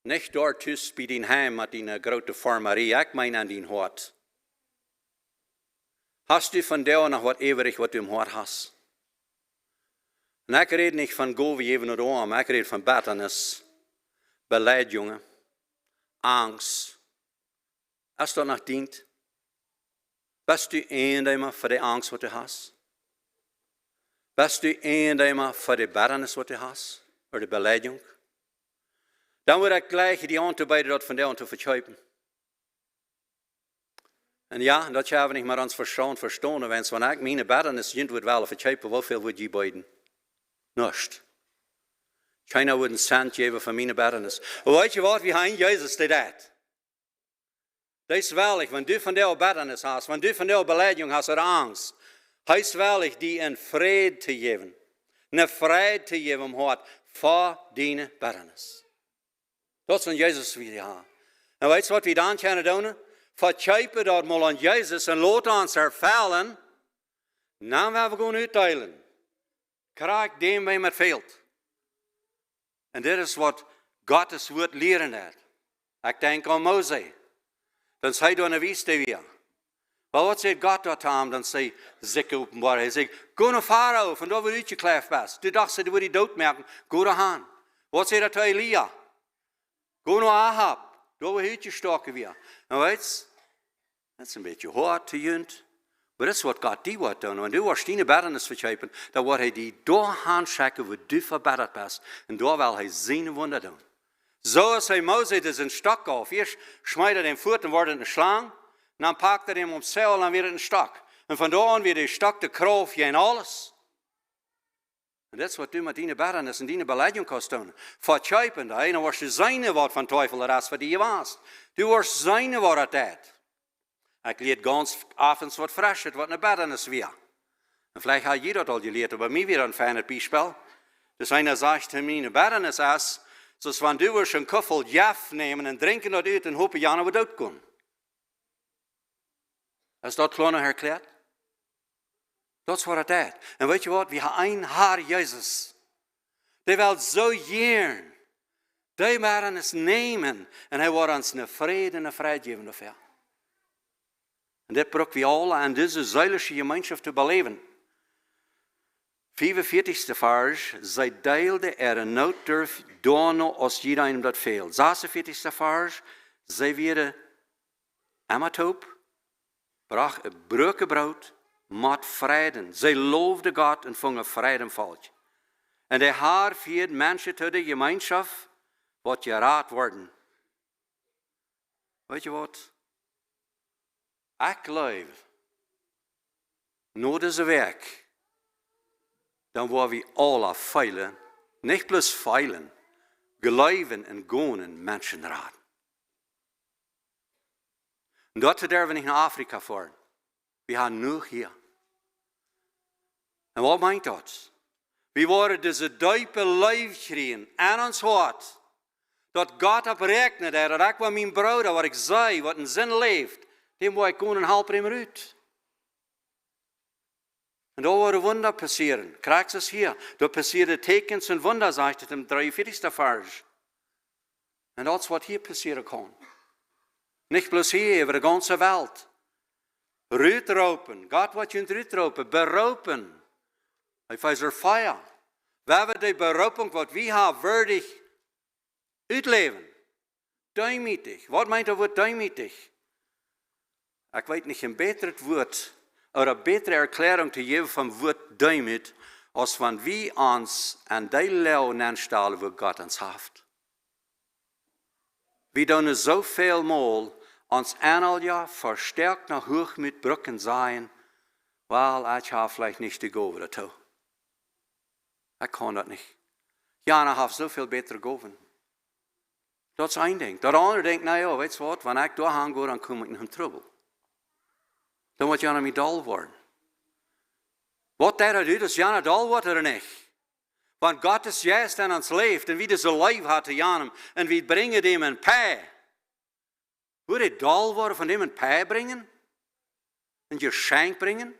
Nicht dort tussen bij din heim met die grote farmerie, ik meen aan din hart. Hast du von deel nog wat eeuwig wat du im hart hast? En ik red niet van go wie even naar de arm, ik red van bitternis, beleid, jongen, angst, Als dat nog dient, bist du eenzamer voor de angst wat du hast? Bist du eenzamer voor de bitternis wat du hast? Oder de Beleidigung? Dan wordt ik gleich die aanbieden dat van jou te verkaufen. En ja, dat hebben we niet maar ons verstaan, wenn es wanneer ik mijn bitternis jint wordt wel verkaufen, hoeveel wordt je beiden? Niets. Keiner wordt een cent geven van mijn bitternis. En weet je wat, wie hebben Jezus dat? Dat is wellig, wenn du von der bitternis hast, wenn du von der Beleidigung hast oder Angst, heißt wellig, die in Frieden zu geben. Eine Freiheit zu geben im Hart vor deine bitternis. Dat is wat Jezus wil hebben. En weet je wat we dan kunnen doen? Verkaufen dat mal aan Jezus en laten ons ervallen. Dan gaan we gewoon uitdelen. Krijg dem bij met veel. En dit is wat Gottes woord leren heeft. Ik denk aan Mozes. Dan zei hij dan wist hij weer. Maar wat zegt God dat aan? Dan zei zeker openbaar. Hij zegt, ga naar Farao, van daar waar je uitgekleefd bent. Du dacht, ze wil je doodmerken. Ga daarheen. Wat zegt dat tegen Elia? Ga naar Ahab, daar waar je uitgestoken weer. En weet je, dat is een beetje hard te junt. Maar dat is wat God die wordt doen. Want du was die bitternis verkaufen, dan wordt hij die doorheen schikken, waar du verbitterd bent. En daar wil hij zijn wunder doen. Zo als hij Mozes is een stok af. Eerst smijt hij den voet en wordt het een slang. En dan pakt hij hem om zeil en dan weer een stok. En van daar aan weer de stok de kracht en alles. En dat is wat du met die bitternis en die beleiding kan doen. Verkaufen, dan was je zijn wat van teufel de rest van die je was. Du was zijn wat het deed. Ik leer ganz avonds wat fresh, wat een bitternis weer. En vielleicht had je dat al geleerd, aber mij weer een fijne bijspel. Dus einer zegt hem, een bitternis is, zoals wenn du eens een kuffel jaf nemen en drinken dat uit en hopen jaren we dood kunnen. Is dat kleiner erklärt? Dat is wat het is. En weet je wat? We hebben een Herr Jezus. Die wil zo jaren. Die werden ons nemen. En hij wil ons een vrede en een vrijheid geven dafür. En dit brauchen we alle aan deze zuilige gemeenschap te beleven. 45. vers. Zij deelde een nood durf doen als iedereen dat veel. 46. vers. Zij werden amatoop. Breuken brood. Met vreden. Zij loofden God en vingen vrede volk. En de Heer viert mensen tot de gemeenschap wat geraad worden. Weet je wat? Ik leef. Na deze werk. Dan worden we alle feilen. Niet plus feilen. Geloven en gaan mensen raden. En dat durven we niet naar Afrika voor. We gaan nu hier. En wat meint dat? We worden deze diepe lijf gekregen aan ons hart. Dat God oprekent dat ik wat mijn broeder, wat ik zei, wat een zin leeft, die moet ik gewoon helpen hem uit. En daar worden wunder passeren. Krijg es hier. Daar passeren tekens en wunder, zegt het in 43. vers. En dat is wat hier passeren kan. Niet bloos hier, over de ganze wereld. Uitroepen. God wat je uitroepen. Beroepen. Hij is er feier. We hebben die beroeping wat we hebben waardig uitleven. Duimietig. Wat meint dat woord duimietig? Ik weet niet een beter woord, of een betere erklärung te geven van woord duimit, als van wie ons aan die leeuwen aanstellen waar God ons heeft. We doen zoveel mal ons aanhalja versterkt naar hoogmoed brücken zijn, wel, ik heb vielleicht niet de gove daartoe. Ik kan dat niet. Jana heeft zoveel beter goven. Dat is één ding. Dat andere denkt, nou ja, weet je wat, wanneer ik doorgaan ga, dan kom ik in trouble. Dan wordt Jana mij dol worden. Wat dat doet, is Jana dol wordt er niet. Want God is juist aan ons leeft en wie deze lijf had te Janum en wie brengen hem een pij. Wil je dol worden van hem een pij brengen? Een geschenk brengen?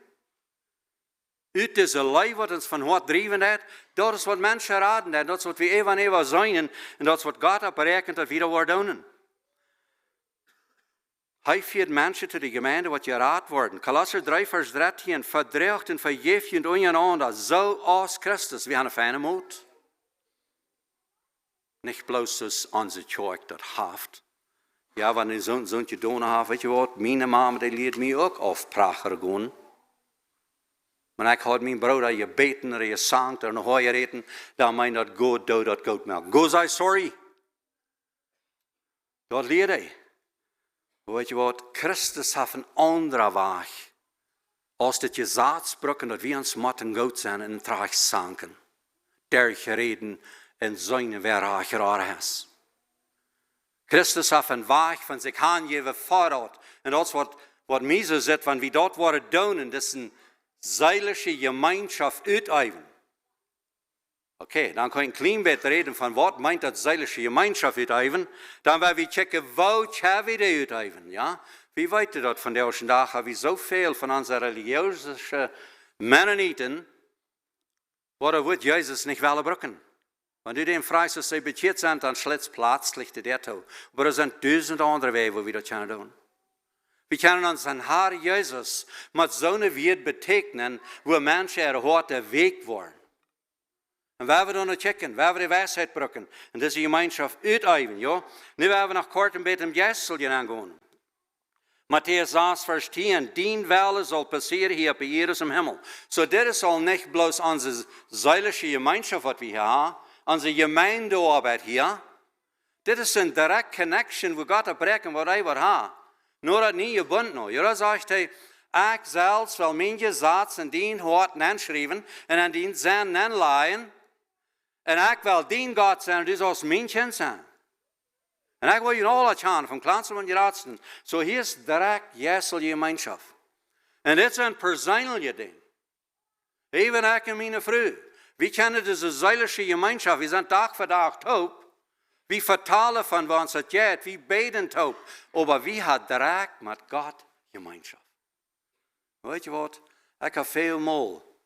Uit deze lijf wat ons van hart drijven heeft, dat is wat mensen raden heeft, dat is wat we even zijn en dat is wat God heeft berekend dat we dat worden doen. Hij viert mensen tot de gemeente wat geraad worden. Kolosser 3 vers 13, verdreigt en vergeef je ondereinander, zo als Christus. We hebben een fijne moed. Niet bloos als onze kerk dat heeft. Ja, wanneer ik zo'n gedaan heb, weet je wat, mijn mama die leert mij ook afprachen gaan. Maar ik had mijn broer je beten, je zangt, en hoor je eten, dan mijn dat God doet dat God melk. Go zei sorry. Dat leert hij. Weet je wat, Christus heeft een andere weg. Als dat je zaadsproken dat we ons moeten goed zijn en traag zanken. Der gereden en zijn waar graag is. Christus heeft een weg van zich aangeven vooruit. En dat is wat mij zo zit, van wie dat worden doen, dat is een zeilige gemeenschap uiteven. Oké, dan kan ik een klein beetje reden van wat meint dat zeilige gemeenschap uiteven. Dan willen we checken, wat hebben we die uiteven, ja? Wie weet dat van deze dag hebben we zoveel van onze religieuze Mennonieten, waar wordt Jezus niet willen brukken. Want u den vrij als ze bekeerd zijn, dan slechts plaatselijk de dat toe. Maar er zijn duizend andere wegen waar we dat kunnen doen. We kunnen ons aan Heer Jezus met zo'n woord betekenen, waar mensen er harte week worden. En waar we dan checken, waar we de wijsheid brukken. En dat is de gemeenschap uiteven, ja. Nu hebben we nog kort een beetje om Jesselje aangaan. Matthäus 6, vers 10. Dien welle zal passeren hier op Jezus im Himmel. So dit is al niet bloos onze zeilige gemeenschap wat we hier hebben. Onze gemeendearbeit hier. Dit is een direct connection waar God opbrengt wat hij wil hebben. Nur dat niet je bent nou. Ja, zegt hij, ik zelfs wil mijn zaad en dien hart aanschrijven en aan dien zijn aanleiden. En ik wil dien God zijn, dus als mijn kind zijn. En ik wil je alle gaan, van kleinste van je raadsten. Zo hier is direct jesel je gemeenschap. En dit is een persoonlijke ding. Even ik en mijn vrouw. We kennen deze zeilige gemeenschap. We zijn dag voor dag taub. We vertalen van wat het gaat. We beden taub. Maar we hebben direct met God gemeenschap. Weet je wat? Ik heb veel mal.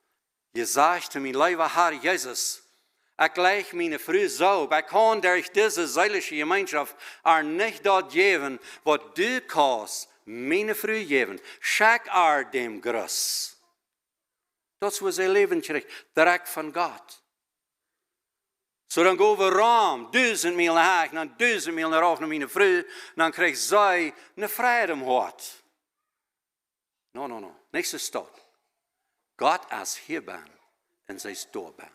Je zegt te mijn lieve Heer Jezus. Ik leg mijn vrouw zo. Ik kan door deze zeilige gemeenschap er niet dat geven wat du kannst mijn vrouw geven. Schenk er dem grus. Dat is wat zij leven krijgt, direct van God. Zo dan gaan we ram, 1000 mijl naar haar, dan 1000 mijl naar af naar mijn vrouw, dan krijgt zij een vrede om hart. No. Niks is dat. God is hierbij en zij is doorbij.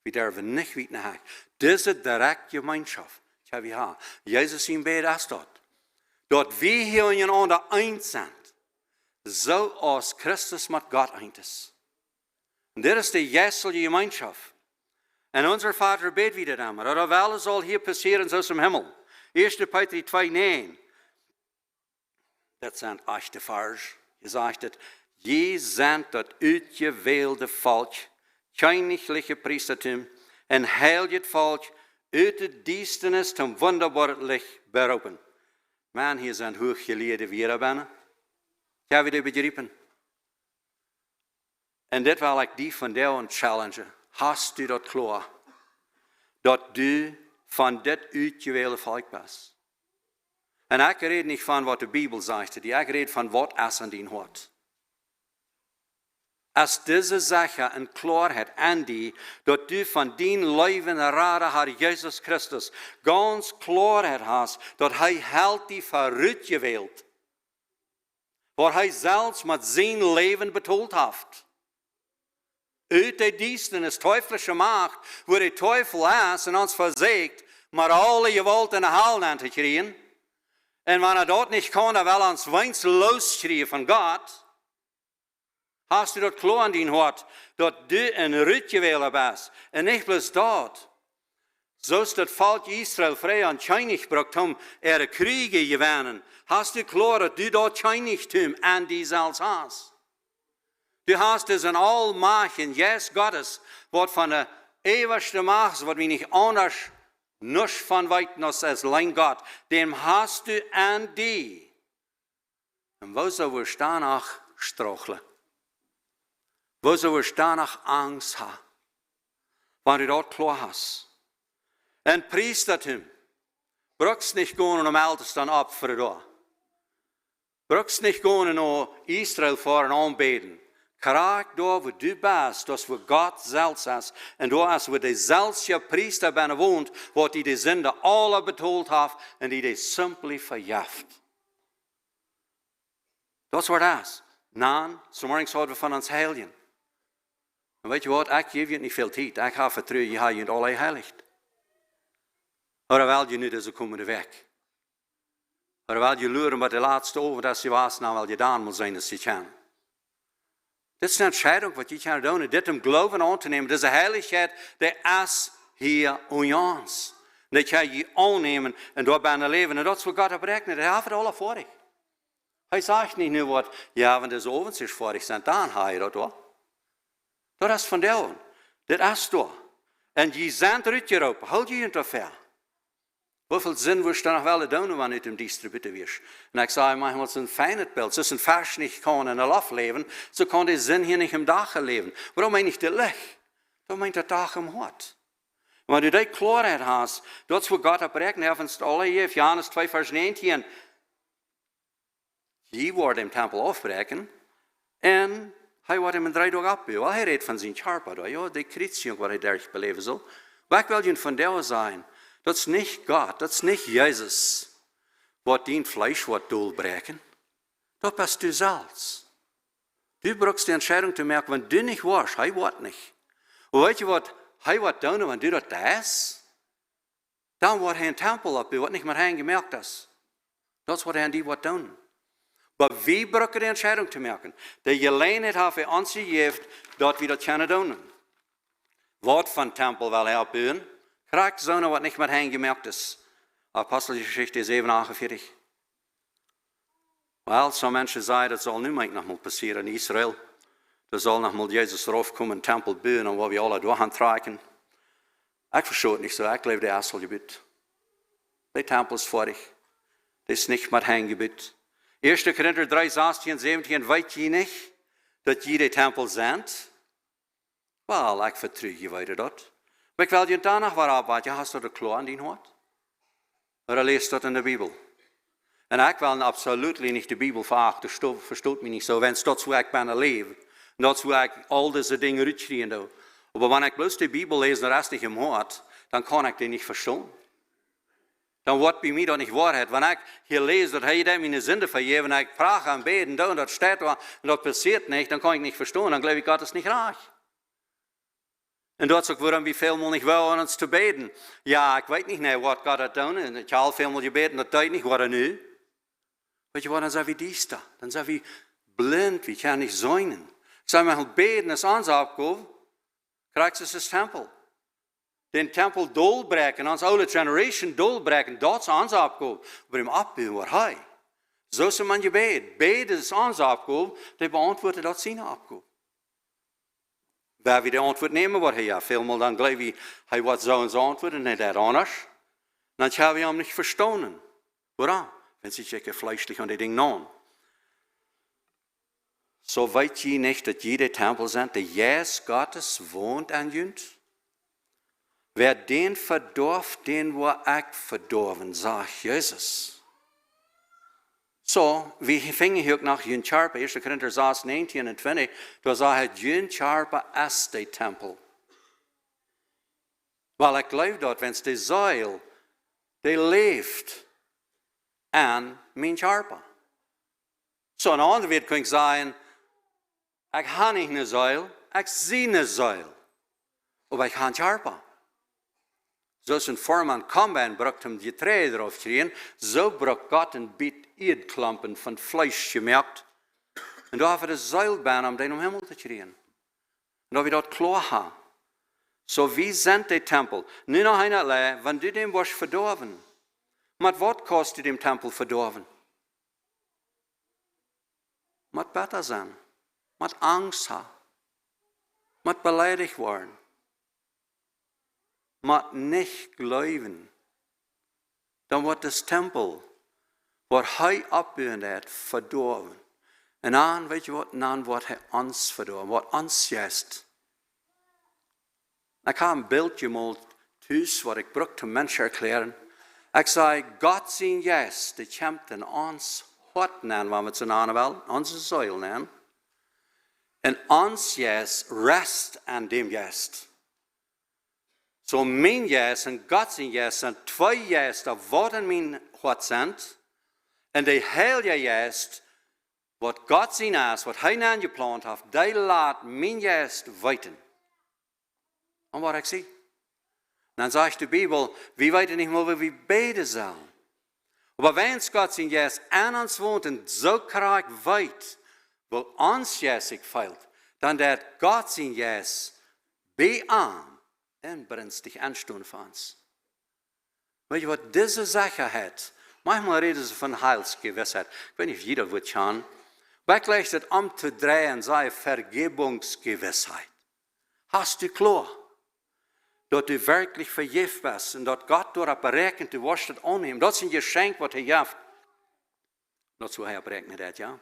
We durven niet weten naar haar. Deze direct gemeenschap. Jezus in bed is dat. Dat we hier in ander eind zijn. Zoals Christus met God eind is. En dit is de jesselige gemeenschap. En onze Vader bedt wieder dan, maar dat wel zal hier passeren zoals im Himmel. 1 Petrus 2:9. Dat zijn 8 vers. Je zegt het, je zendt dat uitgewählte volk, königliche priestertum, en heiligt volk, uit de duisternis zum wunderbaren licht beroepen. Man, hier zijn hooggeleerde weer binnen. Ja, we dat begrijpen. En dit wil ik die van jou challenge. Hast du dat klaar? Dat du van dit uitgewählte volk bent. En ik red niet van wat de Bijbel zegt. Ik red van wat is in die hart. Als deze zaken een klaarheid aan die, dat du van die levende rade Heer Jezus Christus ganz klaarheid hast, dat hij held die vooruitgewählt. Waar hij zelfs met zijn leven betoeld heeft. Uit de duisternis, teuflische macht, waar de teufel is en ons verzegt, maar alle gewalt in de hel aan te krijgen. En wanneer dat niet kan, dan wil ons wens losschreeuwen van God. Hast du dat klaar in die hart, dat du een uitgewählte bent. En niet plus dat. Zoals dat volk Israël vrij aan Chainig bracht om er kriegen gewinnen. Hast du klaar dat du dat Chainigtum aan die zelfs hast. Du hast dus een almacht en yes Gottes, wat van de eeuwigste macht, wat we niet anders nog van weten als alleen God, dem hast du aan die. En wo zullen we danach stroochelen? Wo zullen we danach angst hebben? Wanneer du dat klaar hast. En priestertum, brukst niet gewoon om alles dan op voor het. Brukst niet gewoon naar Israël voor en aanbeden. Graag daar waar du bist, dat waar God zelfs is. En daar als we dezelfde priester binnen woont, wat die de zonde alle betoeld heeft en die de simpel verjaft. Dat is wat het is. Nou, zometeen zouden we van ons heiligen. En weet je wat, ik geef je niet veel tijd. Ik ga vertrouwen, je hebt alle heiligd. Maar wel je nu deze komende week. Maar wel je leren met de laatste over dat je was, nou wel je dan moet zijn als je kan. Dit is een entscheiding wat je kan doen. En dit om geloven aan te nemen. Deze heiligheid, die is hier on ons. Dat ga je aannemen en door bijna leven. En dat is wat God berekent. Hij heeft het alle voor je. Hij zegt niet nu wat, ja, want deze ovens is voor je zijn, dan ga je dat hoor. Dat is van jou. Dit is door. En je zendt eruit hierop. Houd je het ver. Hoeveel zin wil je dan nog wel doen wanneer je hem distribueren wirst? En ik zei manchmal, het is een fijn beeld. Als een vers niet kan in de laf leven, zo kan die zin hier niet im dag leven. Waarom meen ik de licht? Dat meint de dag im hart. Maar du die klaarheid hast, dat is wat God berekent heeft, alle hier, Johannes 2 vers 19. Je wordt im tempel afbreken en hij wordt hem in 3 dagen opbouwen. Hij redt van zijn charpa, ja, die kritische wat hij daar beleven zal. Maar ik wil je van jou zijn. Dat is niet God, dat is niet Jezus, wat die Fleisch wordt doelbreken. Dat bist du zelfs. Du brauchst die Entscheidung te maken, wenn du nicht warst, hij wordt niet. En weet je wat hij wordt doen, wenn du dat is? Dan wordt hij een tempel opbouwen, wat niet meer hij gemerkt is. Dat is wat hij die wordt doen. Maar wie brauchen die Entscheidung te maken? De gelegenheid heeft hij ons gegeven, dat we dat kunnen doen. Wat van tempel wil hij opbouwen? Graag zo'n wat niet meer hen gemerkt is. Apostelgeschichte 7:48. Wel, zo'n mensen zeiden, dat zal nu nog mal passeren in Israël. Er zal nog mal Jezus raufkomen, een tempel bouwen, en waar we alle door gaan trekken. Ik verstoot het niet zo, ik leef de eerste gebied. Die tempel is vorig. Dat is niet meer hen gebied. 1 Korinther 3, 16, 17, weet je niet dat je de tempel zendt? Wel, ik vertrouw je weiter dat. Maar ik wil je daarna waarop wat je hast dat klaar in die hart. Maar dan leest dat in de Bijbel. En ik wil absoluut niet de Bijbel verachten, verstoot me niet zo. Wens dat is hoe ik ben leven. En dat is hoe ik al deze dingen uitschreeuwen doe. Maar wanneer ik bloos de Bijbel lees en de rest niet im hart, dan kan ik die niet verstaan. Dan wordt bij mij dat niet waarheid. Wanneer ik hier lees dat hij daar mijn zonde vergeven en ik vraag en beden en dat staat waar en dat passeert niet, dan kan ik niet verstaan. Dan geloof ik God is niet graag. En dat is ook waarom we veel niet wel aan ons te beden. Ja, ik weet niet wat God gaat doen. En ik heb al veel gebeden, dat weet niet wat er nu. Weet je wat, dan zijn we diesta. Dan zijn we blind, we kunnen niet zijn. Ik zei maar, beden is ons opgave. Krijgt ze de tempel. Den tempel doorbreken, onze oude generation doorbreken, dat is onze opgave. Maar hem opbouwen waar hij. Zo is man gebed. Beden is onze opgave, die beantwoorden dat zijn opgave. Waar we de antwoord nemen, wat hij ja, veelmaal dan geloof je, hij wordt zo ons antwoord en niet dat anders. Dan gaan we hem niet verstaan. Waarom? Wenn sie checken fleischlich aan die dingen aan. Zo weet je niet dat jede tempel zijn, de Jezus Gottes woont aan junt. Wer den verdorft, den wordt ik verdorven, zegt Jezus. Zo, we vingen hier ook nog jun charpa, 1 Korinther 6, 19 en 20, daar zei hij, jun charpa is de tempel. Wel, ik geloof dat, wens de zuil, die leeft aan mijn charpa. Zo, een andere woord kan ik zeggen, ik heb niet een zuil, ik zie een zuil. Maar ik heb een charpa. Zoals een voorman kwam en bracht hem die treden erop gereden, zo bracht God een beetje eetklampen van vlees gemerkt. En daar hebben we de zuilbaan om die om hemel te gereden. En dat we dat klaar hebben. Zo wie zijn de tempel? Nu nog een uitleg, want du dem was verdorven. Maar wat kost dem tempel verdorven? Met beter zijn. Met angst hebben. Met beleidigd worden. Maar niet geloven, dan wordt de tempel, wat hij opbouwd heeft, verdorven. En dan, weet je wat, dan wordt hij ons verdorven, wat ons juist. Ik heb een beeldje mal thuis, wat ik brug te mensen erklären. Ik zei, God zijn juist, die komt in ons hart nemen, wat we het zijn aan wel, onze zuil nemen. En ons jes rest aan dem jes. So mijn jes en God zijn jes zijn twee jes dat wat in mijn hart zijn. En die heilige jes, wat God zijn is, wat hij aangeplant heeft, die laat mijn jes weten. En wat ik zie. Dan zegt de Bibel, wie weten niet meer, wie beten zullen. Maar wens God zijn jes aan ons woont en zo krijg weet, wo ons jes zich feilt, dan dat God zijn jes bij aan en brengt dich aanstoen voor ons. Weet je wat deze Sache hat? Manchmal reden ze van Heilsgewissheit. Ik weet niet of jeder wird kann. Wirklich het om te drehen, sei Vergebungsgewissheit. Hast du klar, dat du wirklich vergiftet bist und dat Gott door berekent, du wirst het aannemen. Dat is een geschenk wat hij geeft. Dat is hoe hij berekent dat, ja.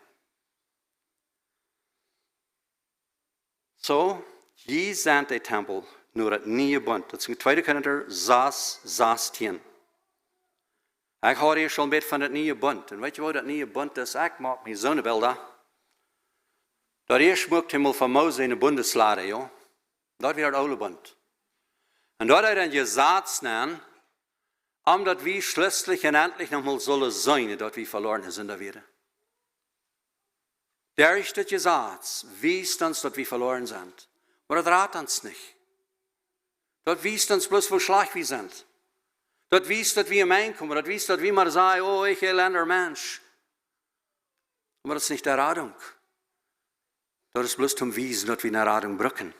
So, je zendt de tempel naar het nieuwe bund. Dat is in 2 Korinther 6:16. Ik hoor hier schon een beetje van het nieuwe bund. En weet je wat dat nieuwe bund is? Ik maak me zonnebeelden. Dat eerst mocht hij mal van Mozes in de bundeslade, ja. Dat weer het oude bund. En dat hij dan gezegd nemen, omdat we schließlich en endlich nog mal zullen zijn, dat we verloren zijn daar weer. Der ist das gezegd, wijst ons dat we verloren zijn. Maar dat raadt ons niet. Dat wijst ons bloß, hoe slecht we zijn. Dat wijst dat we in mijn komen. Dat wijst dat we maar zeggen, oh, ik elender mens. Maar dat is niet de Radung. Dat is bloß om wijzen dat we naar Radung brücken.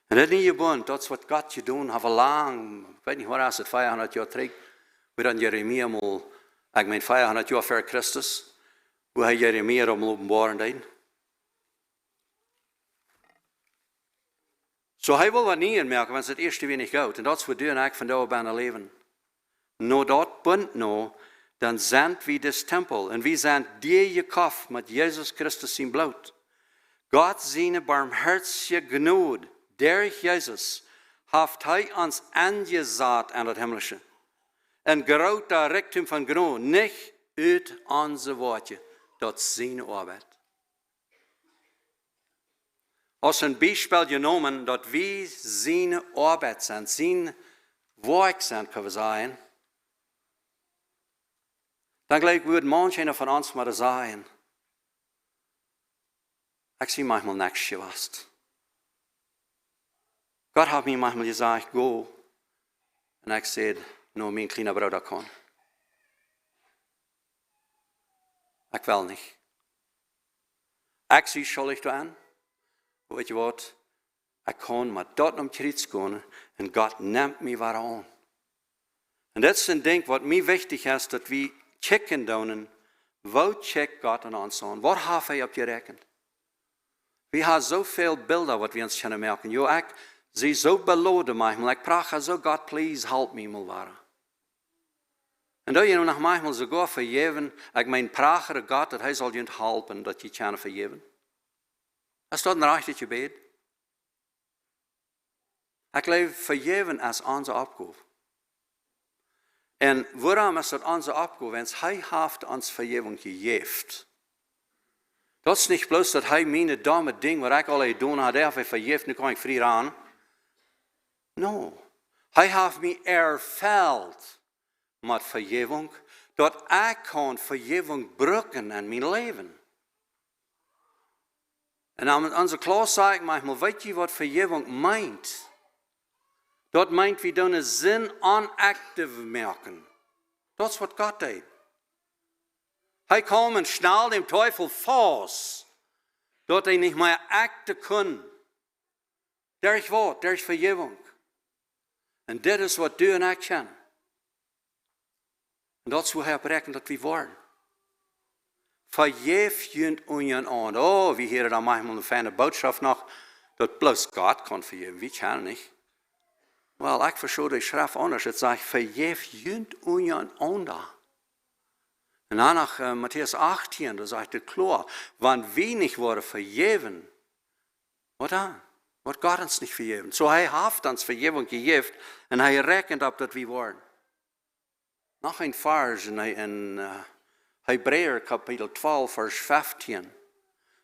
En dat nieuwe bund, dat is wat God gedaan heeft lang. Ik weet niet waar is het 500 jaar terug. We dan Jeremia mal, ik meen 500 jaar voor Christus. Hoe hij Jeremia om openbaren deed. So hij wil wat niet merken, want het eerste wenig goud. En dat is wat doen ik van daar bijna leven. No dat bund no, dan zijn we des tempel. En we zijn die gekocht met Jezus Christus zijn bloed. God zijn barmherzige genade, durch Jezus, heeft hij ons aangezaat aan het hemelse. En groot der Reichtum van genade, niet uit onze woordje, dat zijn arbeid. Als een Beispiel genomen, dat we zijn arbeid zijn, zijn werk zijn, kunnen we zeggen, dan gelijk wordt manche van ons maar zeggen, ik zie manchmal niks geweest. Gott hat mir manchmal gesagt, go. En ik zei, no, mijn kleine broeder kan. Ik wil niet. Ik zie schuldig aan. Weet je wat? Ik kan met dat om kruis gaan en God neemt me waar aan. En dat is een ding wat mij wichtig is, dat we checken doen. Wat checkt God aan ons aan? Wat heeft hij op je rekend? We hebben zoveel beelden wat we ons kunnen merken. Jo, ik zie zo beloden manchmal. Ik praat zo, God, please help me mal waren. En dat je nog manchmal sogar vergeven. Ik mijn praten God, dat hij zal je helpen, dat je kan vergeven. Is dat een recht gebed? Ik geloof vergeven als onze opgave. En waarom is dat onze opgave? Want hij heeft ons vergeving gegeven. Dat is niet bloos dat hij mijn domme ding, wat ik al gedaan had, hij heeft vergeven, nu kan ik vrij aan. No. Hij heeft me erveld met vergeving, dat ik kan vergeving gebruiken in mijn leven. En aan onze klas zeg ik manchmal, weet je wat vergeving meint? Dat meint, we doen een zin onactief merken. Dat is wat God deed. Hij kwam en snel dem Teufel vast, dat hij niet meer acten kon. Durch wat? Durch vergeving. En dit is wat du en ik kennen. En dat is hoe hij berekent dat we worden. Vergeef je aan. Oh, we horen dan manchmal een fijne boodschap nog, dat bloos God kan vergeven. We kennen niet. Wel, ik versta de schrift anders. Het zegt, vergeef je aan. En dan nach Matthäus 18, da sagt er klar, wann wir nicht worden vergeven, wat dan? Wordt Gott uns nicht vergeven. So hij heeft ons vergeving gegeven en hij rekent op dat we worden. Nog een vers in Hebreeën kapitel 12, vers 15.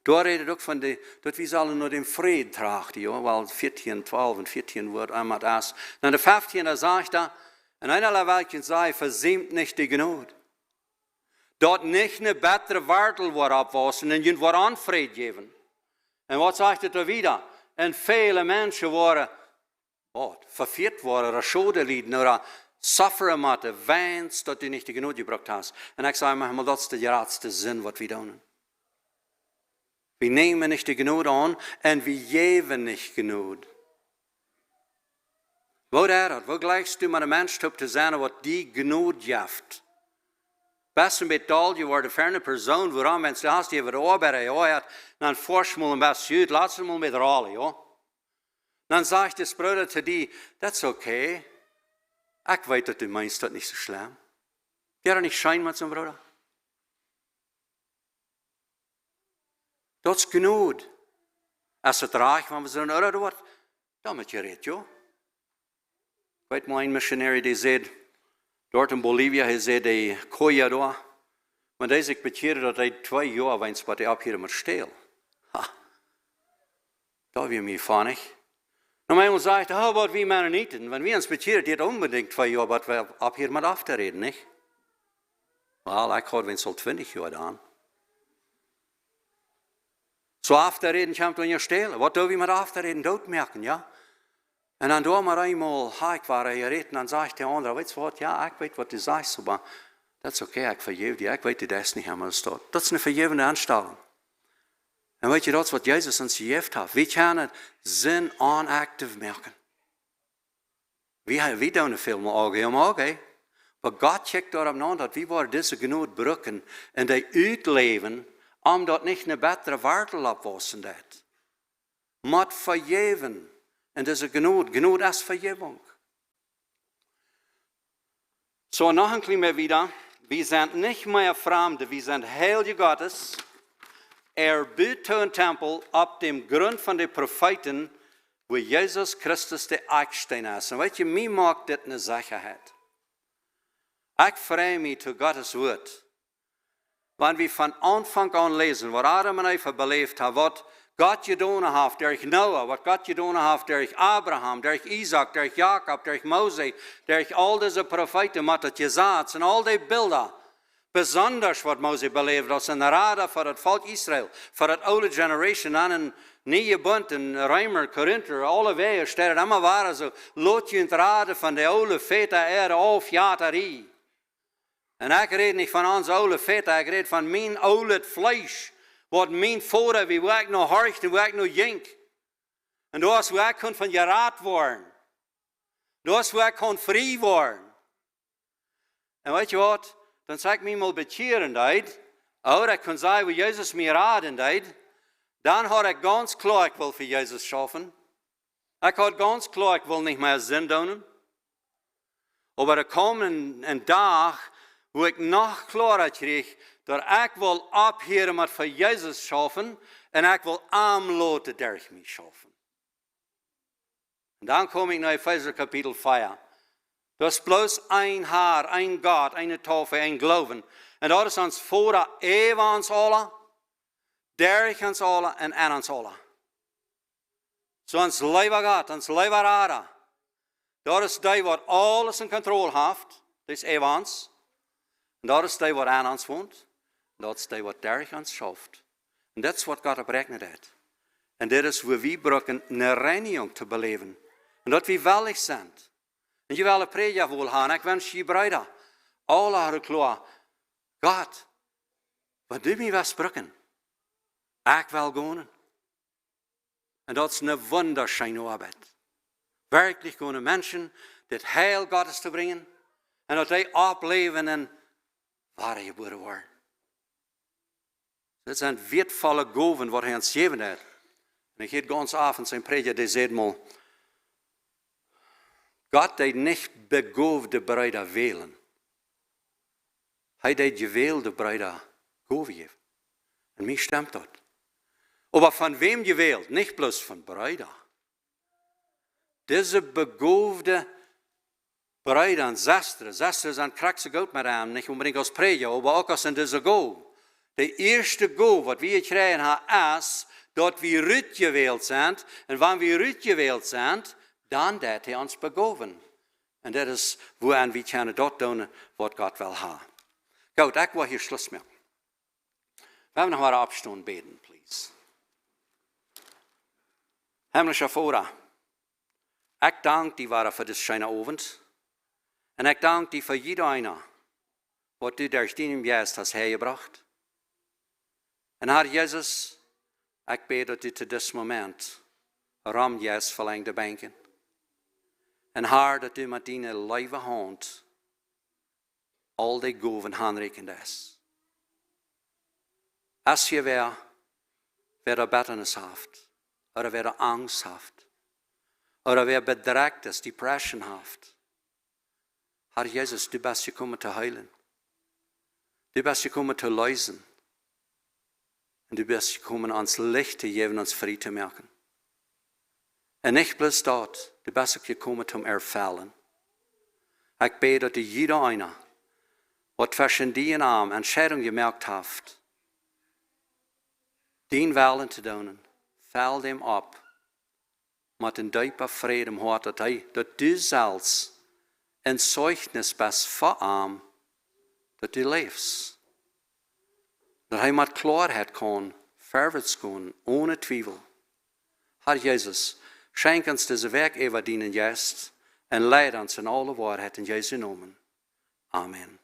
Da redet ook van dat we zullen naar den vrede trachten, ja, wel 14, 12 en 14 wordt einmal das. Dan de 15, da sagt er, en einer welchen sei, versäumt nicht die Gnade. Dort nicht eine bessere Wartel wordt abwassen en je wordt aanvrede geven. En wat zegt het er wieder? En viele mensen worden verviert worden, oder schade lijden, oder sufferen moeten, wens dat je niet de Gnade gebracht hast. En ik zeg maar, dat is de laatste zin wat we doen. We nemen nicht die Gnade an und wir geben nicht Gnade. Wo gleichst du mit einem Menschen zu sein, was die Gnade gibt? Besten betal je wordt een persoon, waarom mensen hast die wat arbeiden, ja, dan forsch mal een beetje uit, laat ze mal met rollen, ja. Dan zegt de broeder te die, dat is oké. Ik weet dat du meinst dat niet zo schlimm. Jij er niet schijn met zijn broeder? Dat is Gnade. Als het raar van we zijn ouder wordt, dan moet je reed, ja. Ik weet maar een missionary die zei, dort in Bolivia, hij zei, die koeien daar, maar deze ik bekeerde dat hij 2 jaar wens wat hij op hier moet stelen. Ha, dat weer mij vannig. Nou, men zegt, wat we mannen niet, en wanneer we ons bekeerde, dit unbedingt 2 jaar wat we op hier moet af te reden, niet? Wel, ik had wens al 20 jaar dan. Zo af te reden komt dan je stelen. Wat doen we met af te reden? Doodmerken, ja? En dan door maar eenmaal, ik waar je redt, en dan zegt de andere, weet je wat, ja, ik weet wat je zegt, maar dat is oké, ik vergeef die, ik weet dat dat niet helemaal staat. Dat is een vergevende aanstelling. En weet je, dat is wat Jezus ons gegeven heeft. We kunnen het zin onactief merken. We doen veel meer ogen. Maar God kijkt daarop na, dat we worden deze genoeg brukken en die uitleven, omdat niet een betere wartel opwassen dat. Moet vergeven. En dat is genoeg als vergeving. Zo nog een klein beetje wieder. We zijn niet meer Fremde, we zijn heilige Gottes. Bouwt een tempel op dem grond van de profeten, waar Jezus Christus de Eckstein is. En weet je, mij maakt dit een zekerheid. Ik vrij me tot Gottes woord. Wanneer we van Anfang an lezen, wat Adam en Eva beleefd hebben, wat Gott gedaan heeft durch Noah, wat God gedaan heeft durch Abraham, durch Isaac, durch Jacob, durch Mose, durch al deze profeten, met het gezaad en al die beelden. Besonders wat Mose beleefd als een radar voor het volk Israël, voor het oude generation, aan een nieuwe bund, een Rijmer, Korinther, alle wegen, sterren, allemaal waren zo, laat je het raden van de oude vete ere of jaterie. En ik red niet van onze oude vete, ik red van mijn oude vlees. Wat mijn vader, wie ik nog harcht en wie ik nog jink. En dat is waar ik kon van geraad worden. Dat is waar ik kon vrij worden. En weet je wat? Dan zeg ik me mal bekeren dat. Oder ik kon zeggen, wie Jezus mij raden dat. Dan had ik ganz klaar, ik wil voor Jezus schaffen. Ik had ganz klaar, ik wil niet meer zin doen. Maar er kwam een dag, wo ik nog klaarheid kreeg, dat ik wil ophouden met voor Jezus schaffen en ik wil aanloten durch mij schaffen. En dan kom ik naar Epheser kapitel 4. Dat is bloos een Haar, een God, een Taufe, een Glauben. En dat is ons Vader even ons allen, durch ons allen en aan ons allen. Zo ons lieve God, ons lieve Vader. Dat is die wat alles in controle heeft. Dat is even ons. En dat is die wat aan ons woont. Dat is die wat durch ons schaft. En dat is wat God berekend heeft. En dit is waar we brokken een reiniging te beleven. En dat we wellig zijn. En je wil een predia wil gaan. Ik wens je bruiden. Alle hadden klaar. God, wat doe je was brokken? Ik wil gaan. En dat is een wonderschijne arbeid. Werkelijk gewoon mensen dit heil Gottes te brengen. En dat die opleven en waar geboren worden. Dat zijn wertvolle gaven wat hij ons gegeven heeft. En ik heb ganz avond zijn prediker, die zei mal, God deed niet begoofde bruiden wählen. Hij deed gewählte bruiden gaven geven. En mij stemt dat. Maar van wem gewählt? Niet bloos van bruiden. Deze begoofde bruiden en zusters zijn krachtse goed met hem, niet unbedingt als prediker, maar ook als in deze gaven. De eerste go wat we krijgen hebben is dat we uitgewählt zijn. En wanneer we uitgewählt zijn, dan dat hij ons begoven. En dat is waarin we kunnen dat doen wat God wil hebben. Goed, ik wil hier Schluss maken. We hebben nog maar een opstaan beten, please. Himmlische Vader, ik dank die voor deze schöne avond. En ik dank die voor iedereen, wat du durch deinen Geist hast hergebracht. En Herr Jezus, ik bid dat u te dit moment ram Jezus verlengt de banken. En Herr, dat u met die lijve hand al die goven handreiken is. Als je weer er betternis heeft, oder weer angst heeft, oder weer bedreigt is, depression heeft. Herr Jezus, du bist gekommen te heilen. Du bist gekommen te leisen. Und du bist gekommen, ans Licht zu geben, uns frei zu machen. Und nicht bloß dort, du bist auch gekommen zum Erfallen. Ich bete, dass jeder einer, was zwischen dir und ihm Entscheidung gemerkt hat, den Willen zu tun, fall dem ab, mit einem tiefen Frieden im Hart, dass du selbst ein Zeugnis bist für ihn, dass du lebst. Dass hij met Klarheit kann, vorwärts gehen, ohne Zweifel. Herr Jesus, schenk uns diese Werk über deinen Geist und leid uns in alle Wahrheit in Jesu Namen. Amen.